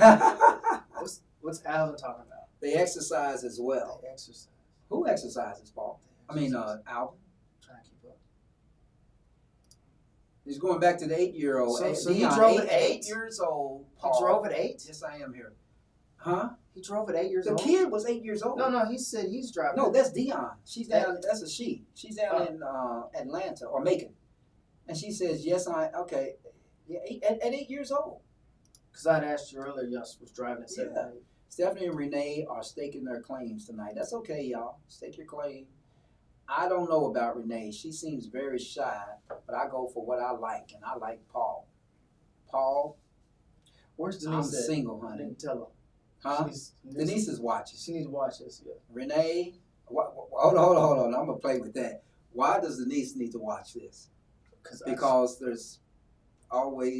What's Alvin talking about? They exercise as well. They exercise. Who exercises, Paul? Alvin. Trying to keep up. He's going back to the 8-year-old. So he Dion, drove at 8? 8 years old. Paul. He drove at 8? Yes, I am here. Huh? He drove at 8 years The old? kid was 8 years old. No, he said he's driving. No, that's Dion. She's down. That's a she. She's down in Atlanta or Macon, and she says, "Yes, okay." Yeah, at 8 years old. Because I'd asked you earlier, Yus was driving at 7. Yeah. Stephanie and Renee are staking their claims tonight. That's okay, y'all. Stake your claim. I don't know about Renee. She seems very shy, but I go for what I like, and I like Paul. Paul, where's Denise? I'm at? single, I honey. didn't tell her. Huh? Denise is watching. She needs to watch this, yeah. Renee, hold on. I'm going to play with that. Why does Denise need to watch this? Because they're always older.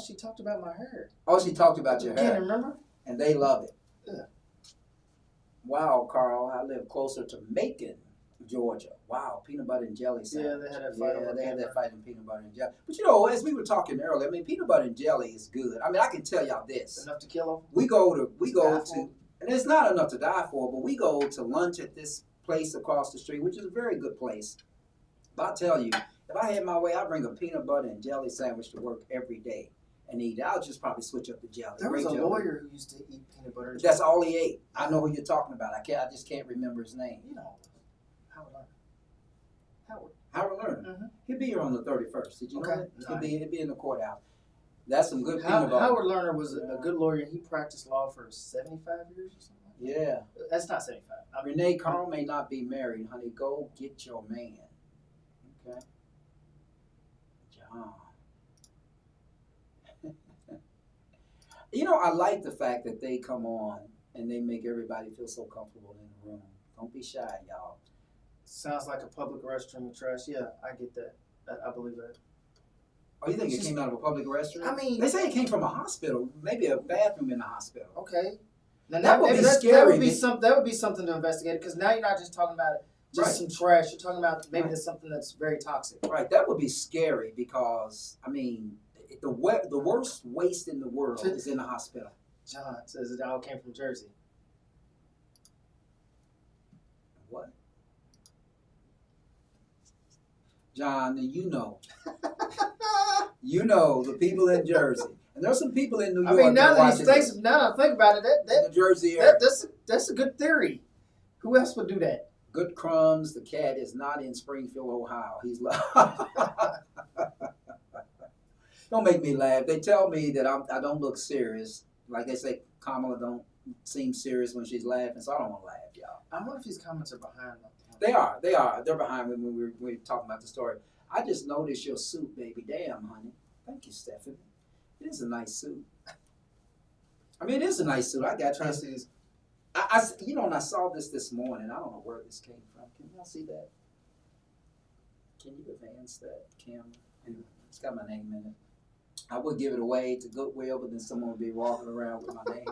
She talked about my hair. Oh, she talked about your hair. Can't remember? And they love it. Yeah. Wow, Carl, I live closer to Macon, Georgia. Wow, peanut butter and jelly sandwich. Yeah, they had that fight over they had camera. that fight in peanut butter and jelly. But you know, as we were talking earlier, I mean, peanut butter and jelly is good. I mean, I can tell y'all this. Enough to kill them? We go to, and it's not enough to die for, but we go to lunch at this place across the street, which is a very good place. But I tell you, if I had my way, I'd bring a peanut butter and jelly sandwich to work every day and eat. I'll just probably switch up the jelly. There was a jelly. lawyer who used to eat peanut butter and That's jelly. all he ate. I know who you're talking about. I just can't remember his name. You know, Howard Lerner. Howard Lerner. He'll be here on the 31st. Did you know that? No. He'll be in the courthouse. That's some good peanut butter. Howard Lerner was a good lawyer. He practiced law for 75 years or something. Yeah. That's not 75. Renee, Carl may not be married, honey. Go get your man. Okay? John. You know, I like the fact that they come on and they make everybody feel so comfortable in the room. Don't be shy, y'all. Sounds like a public restroom with trash. Yeah, I get that. I believe that. Oh, you think it came out of a public restroom? I mean, they say it came from a hospital, maybe a bathroom in the hospital. Okay. Now that would be scary. That would be something to investigate because now you're not just talking about just some trash. You're talking about maybe there's something that's very toxic. Right. That would be scary because I mean, the worst waste in the world is in the hospital. John says it all came from Jersey. What? John, you know the people in Jersey, and there's some people in New York. I mean, now that I think about it, the Jersey area, that's a good theory. Who else would do that? Good crumbs. The cat is not in Springfield, Ohio. He's don't make me laugh. They tell me that I don't look serious. Like they say, Kamala don't seem serious when she's laughing, so I don't want to laugh, y'all. I wonder if these comments are behind them. They are. They're behind me when we were talking about the story. I just noticed your suit, baby. Damn, honey. Thank you, Stephanie. It is a nice suit. I mean, it is a nice suit. I got this. And I saw this morning. I don't know where this came from. Can y'all see that? Can you advance that camera? Anyway, it's got my name in it. I would give it away to Goodwill, but then someone would be walking around with my name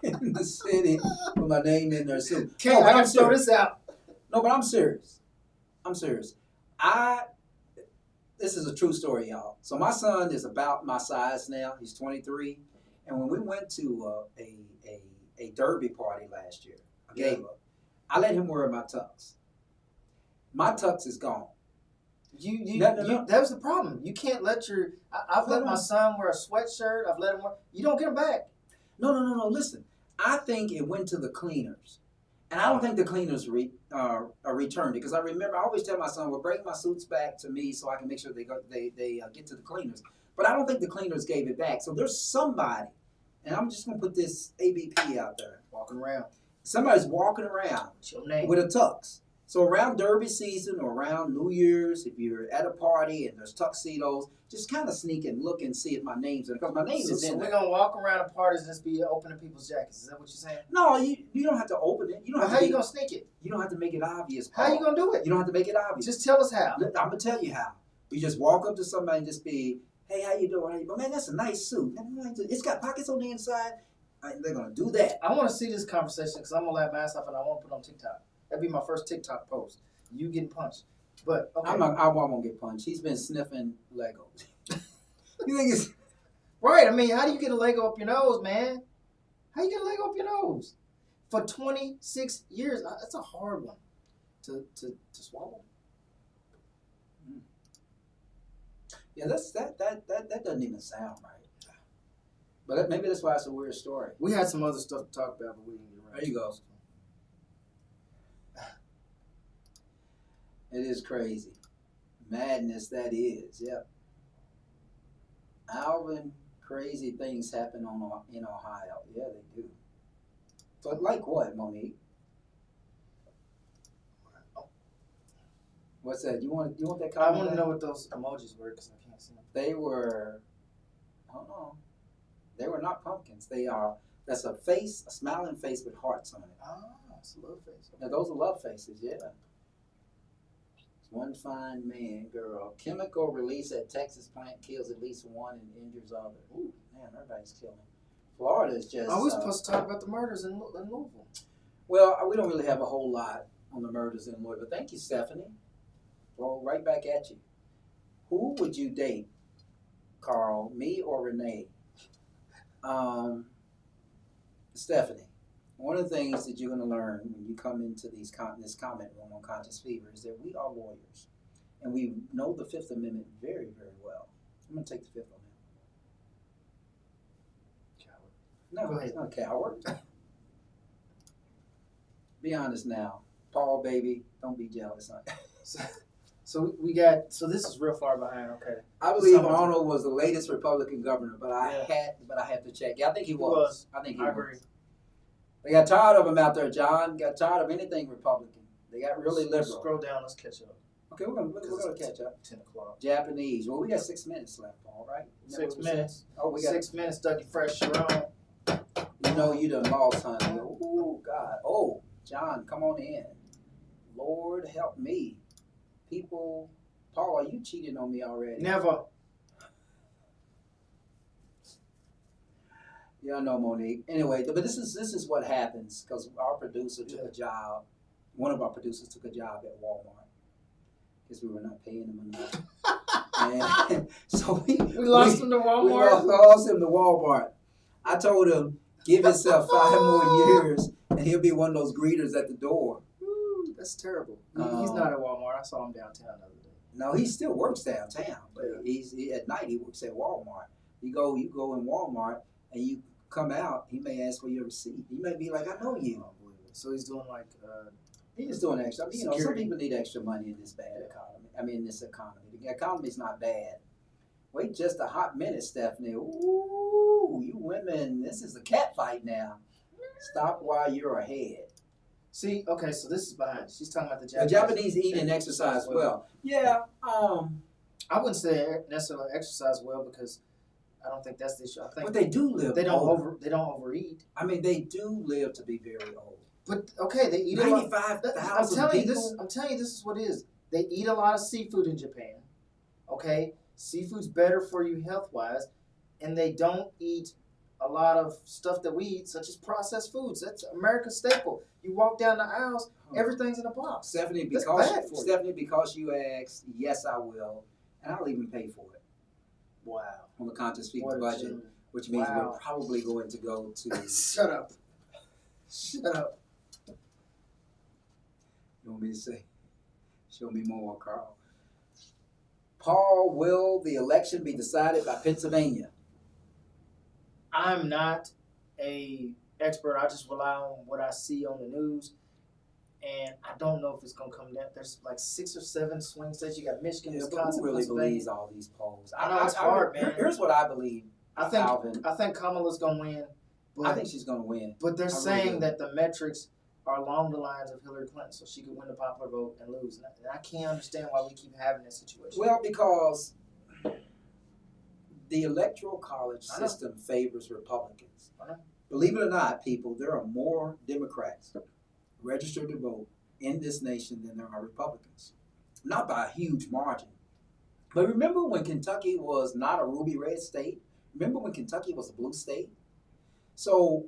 in the city with my name in their suit. Okay, I gotta throw this out. No, but I'm serious. This is a true story, y'all. So my son is about my size now. He's 23. And when we went to a derby party last year, a gala, I let him wear my tux. My tux is gone. That was the problem. You can't let I've let my son wear a sweatshirt. I've let him wear. You don't get him back. No. Listen, I think it went to the cleaners. And I don't think the cleaners returned it because I remember I always tell my son, "Well, bring my suits back to me so I can make sure they get to the cleaners." But I don't think the cleaners gave it back. So there's somebody and I'm just gonna put this ABP out there. Walking around. Somebody's walking around What's your name? with a tux. So around Derby season or around New Year's, if you're at a party and there's tuxedos, just kind of sneak and look and see if my name's in it. Because my name is in So there. we're gonna walk around at parties and just be opening people's jackets. Is that what you're saying? No, you don't have to open it. You don't have How to you gonna sneak it? You don't have to make it obvious. How Paul. you gonna do it? You don't have to make it obvious. Just tell us how. I'm gonna tell you how. You just walk up to somebody and just be, "Hey, how you doing? But man, that's a nice suit. It's got pockets on the inside." They're gonna do that. I want to see this conversation because I'm gonna laugh my ass off and I want to put it on TikTok. That'd be my first TikTok post. You getting punched, but okay. I won't get punched. He's been sniffing Legos. You think it's right? I mean, how do you get a Lego up your nose, man? How you get a Lego up your nose for 26 years? That's a hard one to swallow. Yeah, that doesn't even sound right. But maybe that's why it's a weird story. We had some other stuff to talk about, but we didn't get around. There you go. It is crazy. Madness that is, yep. Alvin, crazy things happen in Ohio. Yeah, they do. But like what, Monique? What's that? You want that comment? I want to know what those emojis were because I can't see them. They were, I don't know. They were not pumpkins. That's a face, a smiling face with hearts on it. Ah, it's a love face. Now those are love faces, yeah. One fine man, girl. Chemical release at Texas plant kills at least one and injures others. Ooh, man, everybody's killing. Florida is just. I was supposed to talk about the murders in Louisville. Well, we don't really have a whole lot on the murders in Louisville. Thank you, Stephanie. Well, right back at you. Who would you date, Carl? Me or Renee? Stephanie. One of the things that you're going to learn when you come into this comment room on Conscious Fever is that we are lawyers. And we know the Fifth Amendment very, very well. I'm going to take the Fifth on that. Coward. No, it's not a coward. Be honest now. Paul, baby, don't be jealous. So we got. So this is real far behind. Okay. I believe Arnold was the latest Republican governor, but I had to check. Yeah, I think he was. I think he was. Agree. They got tired of him out there, John. Got tired of anything Republican. They got really liberal. Scroll down. Let's catch up. Okay, we're gonna catch up. 10 o'clock. Japanese. Well, we got 6 minutes left, Paul. Right? 6 minutes. Oh, we got 6 minutes. Dougie Fresh, Sharon. You know you done lost, honey. Oh God. Oh, John, come on in. Lord help me. People, Paul, are you cheating on me already? Never. Yeah, I know, Monique. Anyway, but this is what happens because our producer took a job. One of our producers took a job at Walmart because we were not paying him enough. And so we lost him to Walmart. We lost him to Walmart. I told him, give yourself 5 more years, and he'll be one of those greeters at the door. Ooh, that's terrible. He's not at Walmart. I saw him downtown the other day. No, he still works downtown, but at night he works at Walmart. You go in Walmart, and you come out, he may ask for your receipt. He may be like, I know you. So he's doing like he's just doing extra. I mean, some security. people need extra money in this bad economy. I mean, in this economy. The economy's not bad. Wait just a hot minute, Stephanie. Ooh, you women, this is a cat fight now. Stop while you're ahead. See, okay, so this is behind. She's talking about the The Japanese eat and exercise well. Yeah. I wouldn't say necessarily exercise well because I don't think that's the issue. I think But they do live. They don't older. They don't overeat. I mean, they do live to be very old. But okay, they eat a lot. 95,000 I'm telling you, this is what it is. They eat a lot of seafood in Japan. Okay, seafood's better for you health wise, and they don't eat a lot of stuff that we eat, such as processed foods. That's America's staple. You walk down the aisles, everything's in a box. Stephanie, Stephanie, because you asked, yes, I will, and I'll even pay for it. Wow. On the Conscious Fever budget, which means we're probably going to go to. Shut up. Shut up. You want me to say? Show me more, Carl. Paul, will the election be decided by Pennsylvania? I'm not a expert. I just rely on what I see on the news, and I don't know if it's gonna come down. There's like 6 or 7 swing states. You got Michigan, Wisconsin, who really Pennsylvania. believes all these polls? I know it's hard, man. Here's what I believe. I think Alvin. I think Kamala's gonna win. But, I think she's going to win. But they're I really saying do. that the metrics are along the lines of Hillary Clinton, so she could win the popular vote and lose. And I can't understand why we keep having this situation. Well, because the electoral college system favors Republicans. Believe it or not, people, there are more Democrats registered to vote in this nation than there are Republicans. Not by a huge margin. But remember when Kentucky was not a ruby red state? Remember when Kentucky was a blue state? So,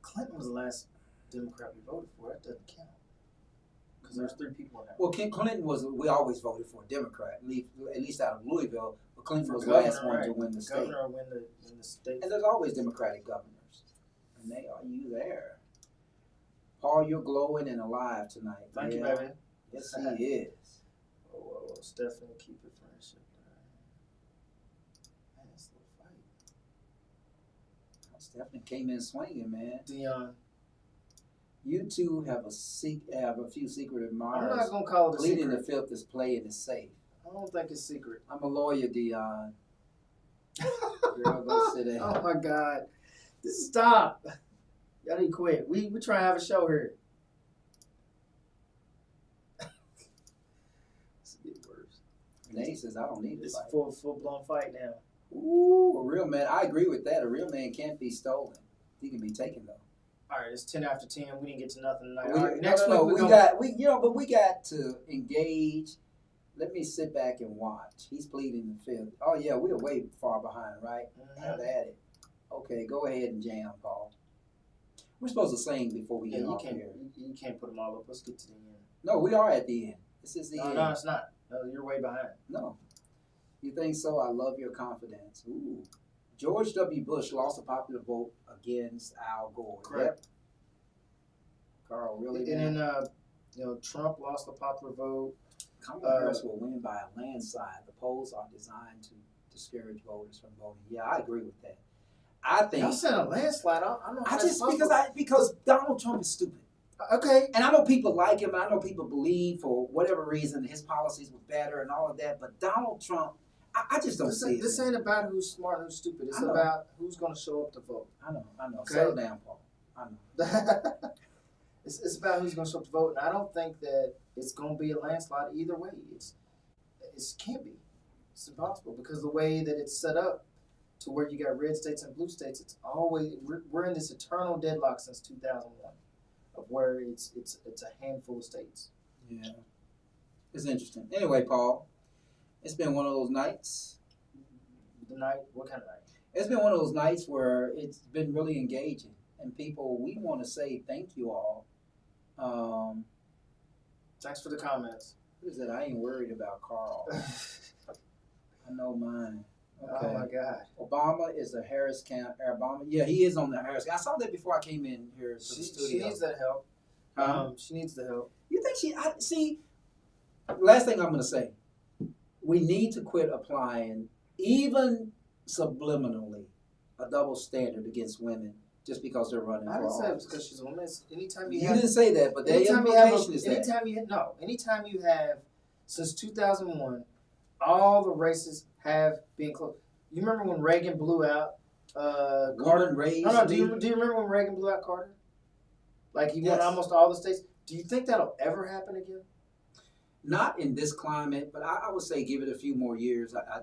Clinton was the last Democrat we voted for. That doesn't count. Because there's 3 people in that. Well, Clinton we always voted for a Democrat, at least out of Louisville, but Clinton For was the governor, last one right. to win the state. Governor win the state. And there's always Democratic governors. And they are you there. Paul, you're glowing and alive tonight. Thank you, baby. Yes, he is. Oh, Stephanie, keep it friendship. Man, that's a little fight. Stephanie came in swinging, man. Dion. You two have a few secret admirers. I'm not going to call it a Pleading secret. the fifth is playing it safe. I don't think it's secret. I'm a lawyer, Dion. Girl, go sit down. Oh, my God. Stop. Y'all need to quit. We trying to have a show here. It's a bit worse. Renee says, I don't need It's this. a full-blown fight now. Ooh, a real man. I agree with that. A real man can't be stolen. He can be taken, though. All right, it's 10 after 10. We didn't get to nothing tonight. We, All right, no, next no, week we got to engage. Let me sit back and watch. He's pleading the fifth. Oh yeah, we're way far behind, right? Have at it. Okay, go ahead and jam, Paul. We're supposed to sing before we get off here. You can't put them all up. Let's get to the end. No, we are at the end. This is the end. No, it's not. No, you're way behind. No. You think so? I love your confidence. Ooh. George W. Bush lost a popular vote against Al Gore. Correct. Yep. Carl, really? And then, Trump lost the popular vote. Kamala Harris will win by a landslide. The polls are designed to discourage voters from voting. Yeah, I agree with that. I think. Y'all said a landslide. I'm not. Because Donald Trump is stupid. Okay. And I know people like him. I know people believe for whatever reason his policies were better and all of that. But Donald Trump, I just don't see it. This ain't about who's smart and who's stupid. It's about who's going to show up to vote. I know. Okay? Settle down, Paul. I know. It's about who's going to show up to vote. And I don't think that it's going to be a landslide either way. It can't be. It's impossible because the way that it's set up to where you got red states and blue states, it's always we're in this eternal deadlock since 2001 of where it's a handful of states. Yeah. It's interesting. Anyway, Paul, it's been one of those nights. The night? What kind of night? It's been one of those nights where it's been really engaging. And people, we want to say thank you all. Thanks for the comments. What is it? I ain't worried about Carl. I know mine. Okay. Oh, my God. Obama is a Harris County. Obama, yeah, he is on the Harris. I saw that before I came in here to the studio. She needs that help. She needs the help. You think see, last thing I'm going to say. We need to quit applying, even subliminally, a double standard against women just because they're running for office. I didn't say it was because she's a woman. Anytime you didn't say that, but the implication is that. Anytime you have, since 2001, all the races have been closed. You remember when Reagan blew out Carter? Do you remember when Reagan blew out Carter? Like he won almost all the states. Do you think that'll ever happen again? Not in this climate, but I would say give it a few more years. I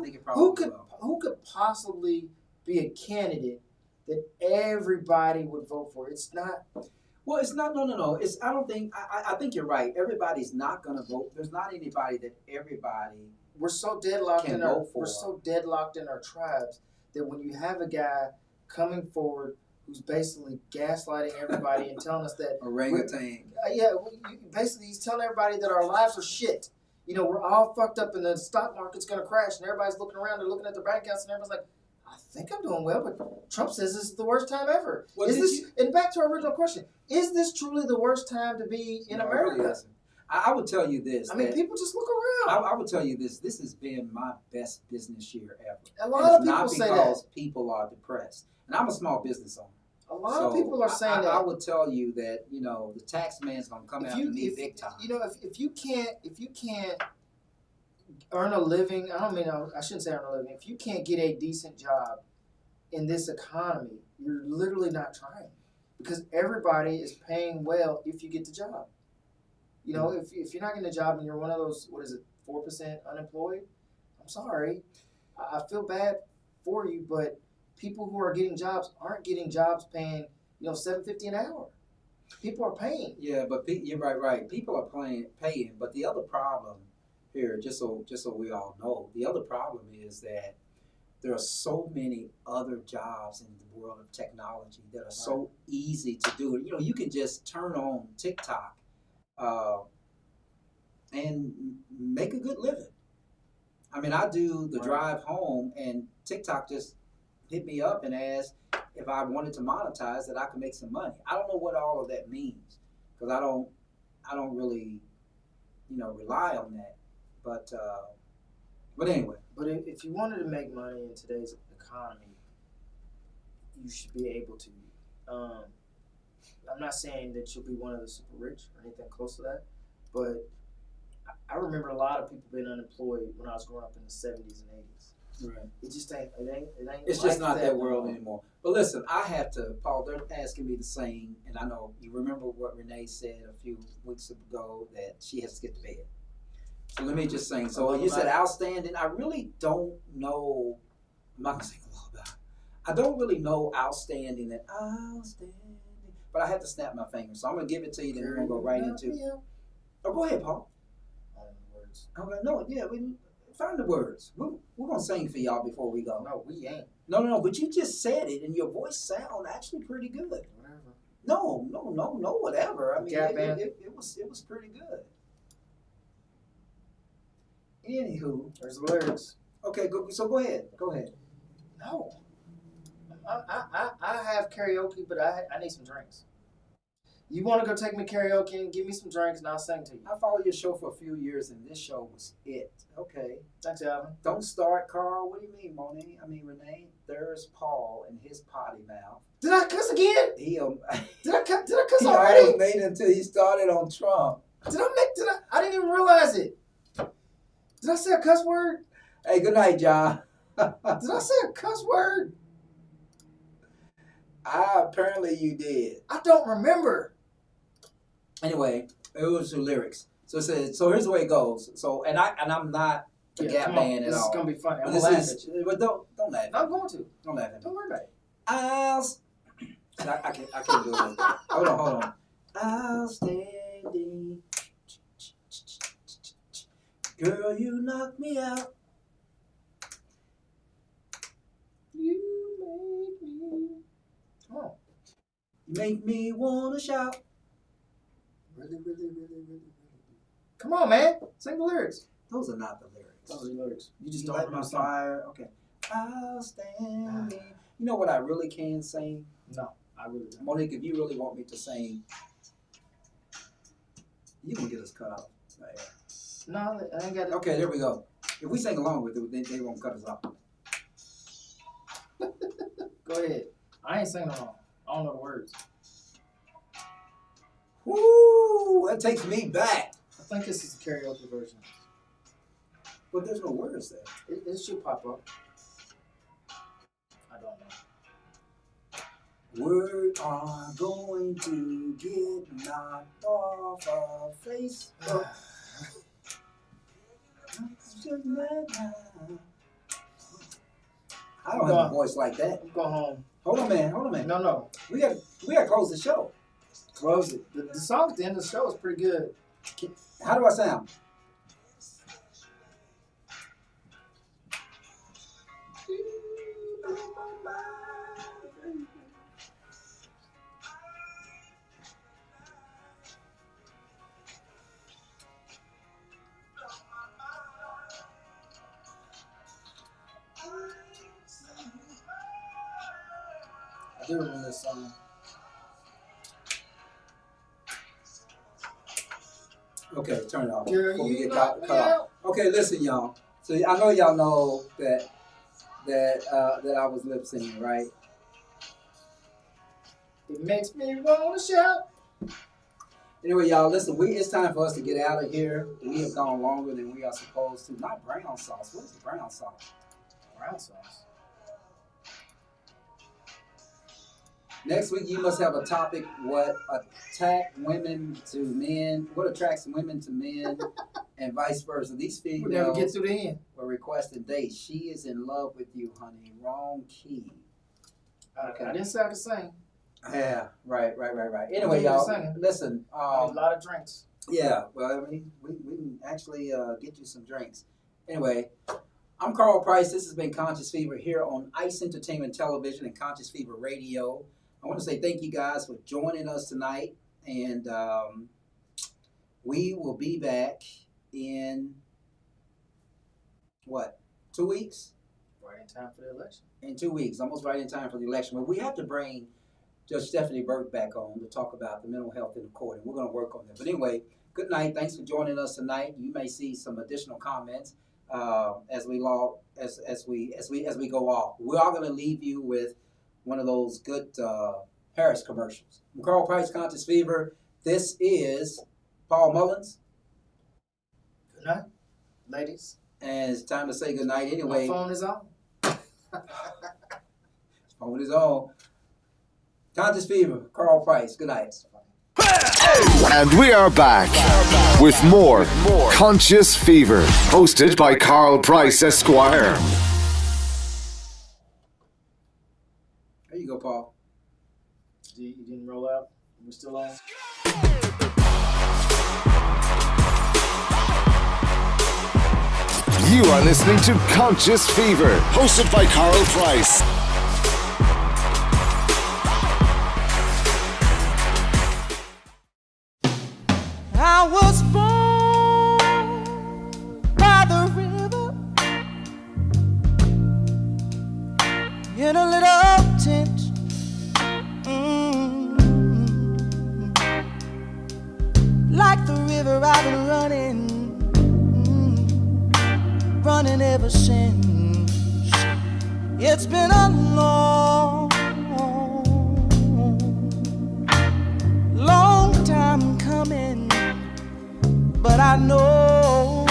think it probably will. Who could possibly be a candidate that everybody would vote for? It's not. Well, it's not. No. I don't think. I think you're right. Everybody's not going to vote. There's not anybody that everybody. We're so deadlocked in our. We're so deadlocked in our tribes that when you have a guy coming forward who's basically gaslighting everybody and telling us that orangutan. Basically he's telling everybody that our lives are shit. You know, we're all fucked up and the stock market's going to crash and everybody's looking around, they're looking at their bank accounts and everybody's like, I think I'm doing well, but Trump says this is the worst time ever. And back to our original question, is this truly the worst time to be in America? Really I would tell you this. I mean, people just look around. I would tell you this. This has been my best business year ever. A lot of people say that. Not because people are depressed. And I'm a small business owner. A lot of people are saying that. I would tell you that, the tax man's going to come after me big time. If you can't earn a living. I shouldn't say earn a living. If you can't get a decent job in this economy, you're literally not trying, because everybody is paying well if you get the job. You know, if you're not getting a job and you're one of those, 4% unemployed, I'm sorry. I feel bad for you, but people who are getting jobs aren't getting jobs paying, $7.50 an hour. People are paying. Yeah, but you're right. People are paying. But the other problem here, just so we all know, the other problem is that there are so many other jobs in the world of technology that are so easy to do. You know, you can just turn on TikTok and make a good living. I mean, I do the drive home, and TikTok just hit me up and asked if I wanted to monetize, that I could make some money. I don't know what all of that means, because I don't really, rely on that. But anyway. But if you wanted to make money in today's economy, you should be able to. I'm not saying that you'll be one of the super rich or anything close to that, but I remember a lot of people being unemployed when I was growing up in the 70s and 80s. Right. It just ain't. It's just not that world anymore. But listen, I have to, Paul. They're asking me to sing, and I know you remember what Renee said a few weeks ago, that she has to get to bed. So let me just sing. So you said outstanding. I really don't know. I'm not gonna sing a lot about it. I don't really know outstanding. But I have to snap my fingers. So I'm gonna give it to you. Then we're gonna go right into. Oh, go ahead, Paul. Words. Okay, no, yeah, we find the words. We're gonna sing for y'all before we go. No, we ain't. No, but you just said it, and your voice sound actually pretty good. Whatever. No, whatever. I mean, it was pretty good. Anywho, there's the lyrics. Okay, so go ahead. No, I have karaoke, but I need some drinks. You want to go take me karaoke and give me some drinks, and I'll sing to you. I followed your show for a few years, and this show was it. Okay. Thanks, Alvin. Don't start, Carl. What do you mean, Renee? There's Paul in his potty mouth. Did I cuss again? Did I cuss he already? almost made it until he started on Trump. I didn't even realize it. Did I say a cuss word? Hey, good night, John. Did I say a cuss word? Apparently you did. I don't remember. Anyway, it was the lyrics. So it says, so here's the way it goes. So and I'm not a Gap band at all. This is gonna be funny. I'm but gonna laugh at you. But don't laugh. I'm going to. Don't laugh at me. Don't worry about it. I can't do it. Hold on. Outstanding. Girl, you knock me out. You make me. Come on. You make me wanna shout. Really. Come on, man. Sing the lyrics. Those are not the lyrics. Those are the lyrics. You just You don't light my remember. fire. Okay. Outstanding. You know what I really can sing? No, I really don't. Monique, if you really want me to sing, you can get us cut off. Right. No, I ain't got it. Okay, there we go. If we sing along with it, they won't cut us off. Go ahead. I ain't singing along. I don't know the words. Woo! That takes me back. I think this is the karaoke version. But there's no words there. It should pop up. I don't know. We are going to get knocked off our Facebook. I don't have a voice like that. Go home. Hold on, man. No. We got to close the show. Close it. The song at the end of the show is pretty good. How do I sound? I do remember this song. Okay, turn it off Girl, before we you get knock cut me off. out. Okay, listen, y'all. So I know y'all know that I was lip singing, right? It makes me wanna shout. Anyway, y'all, listen, it's time for us to get out of here. We have gone longer than we are supposed to. Not brown sauce. What is the brown sauce? Brown sauce. Next week, you must have a topic, what attracts women to men, and vice versa. These females We'll never get to the end. were requesting dates. She is in love with you, honey. Wrong key. Okay. I didn't say I could sing. Yeah, right. Anyway, y'all, listen. A lot of drinks. Yeah, well, I mean, we can actually get you some drinks. Anyway, I'm Carl Price. This has been Conscious Fever here on ICE Entertainment Television and Conscious Fever Radio. I want to say thank you guys for joining us tonight, and we will be back in, 2 weeks? Right in time for the election. In 2 weeks, almost right in time for the election. But we have to bring Judge Stephanie Burke back on to talk about the mental health in the court, and we're going to work on that. But anyway, good night. Thanks for joining us tonight. You may see some additional comments as we go off. We are going to leave you with one of those good Harris commercials. I'm Carl Price, Conscious Fever. This is Paul Mullins. Good night, ladies. And it's time to say good night anyway. My phone is on. Phone is on. Conscious Fever, Carl Price. Good night. And we are back with more Conscious Fever, hosted by Carl Price Esquire. There you go, Paul. You didn't roll out? We're still on? You are listening to Conscious Fever, hosted by Carl Price. I was born by the river in a little tent. Like the river I've been running ever since. It's been a long time coming, but I know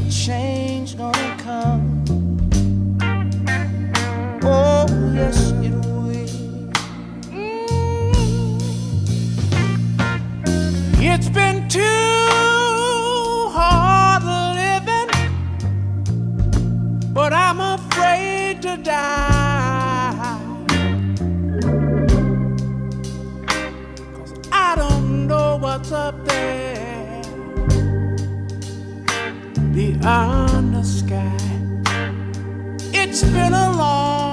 change gonna come. Oh yes it will. It's been too hard living, but I'm afraid to die. 'Cause I don't know what's up there beyond the sky. It's been a long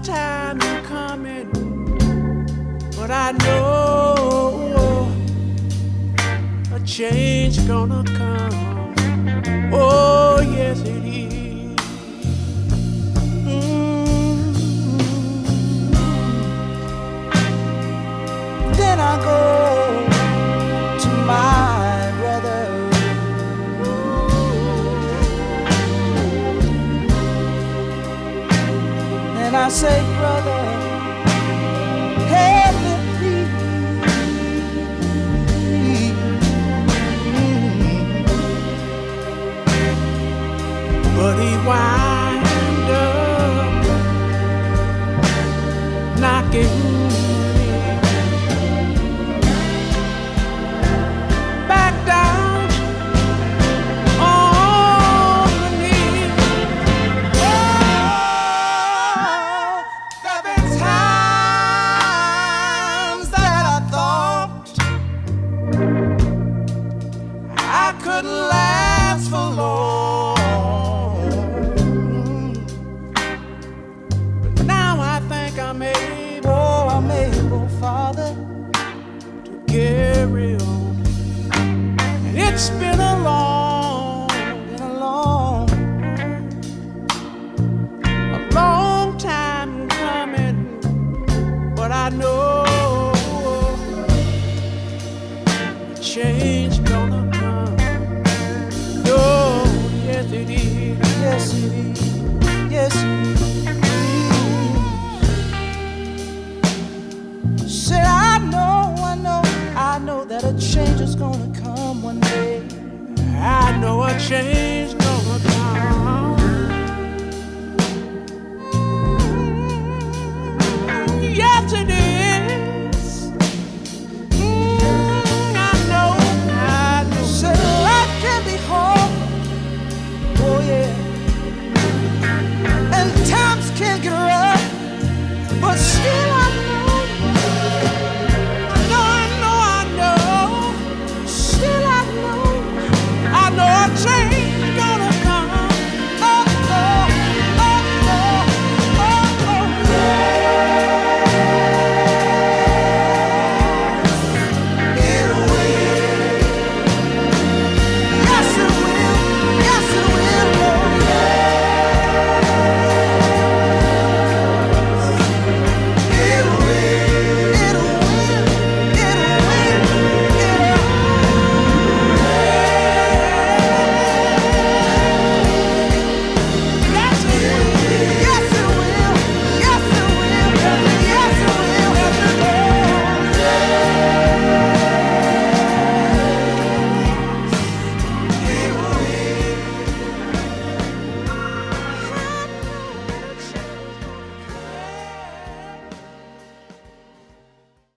time coming, but I know a change gonna come. Oh yes it is. Then I go to my brother. And I say, brother, help me please. But he wind up knocking back down on the knees. There been times that I thought I couldn't last for long, but now I think I'm able, Father, to carry on. And it's been a long time coming, but I know a change gonna come. Oh, yes it is. Yes it is. Yes it is. that a change is gonna come one day. I know a change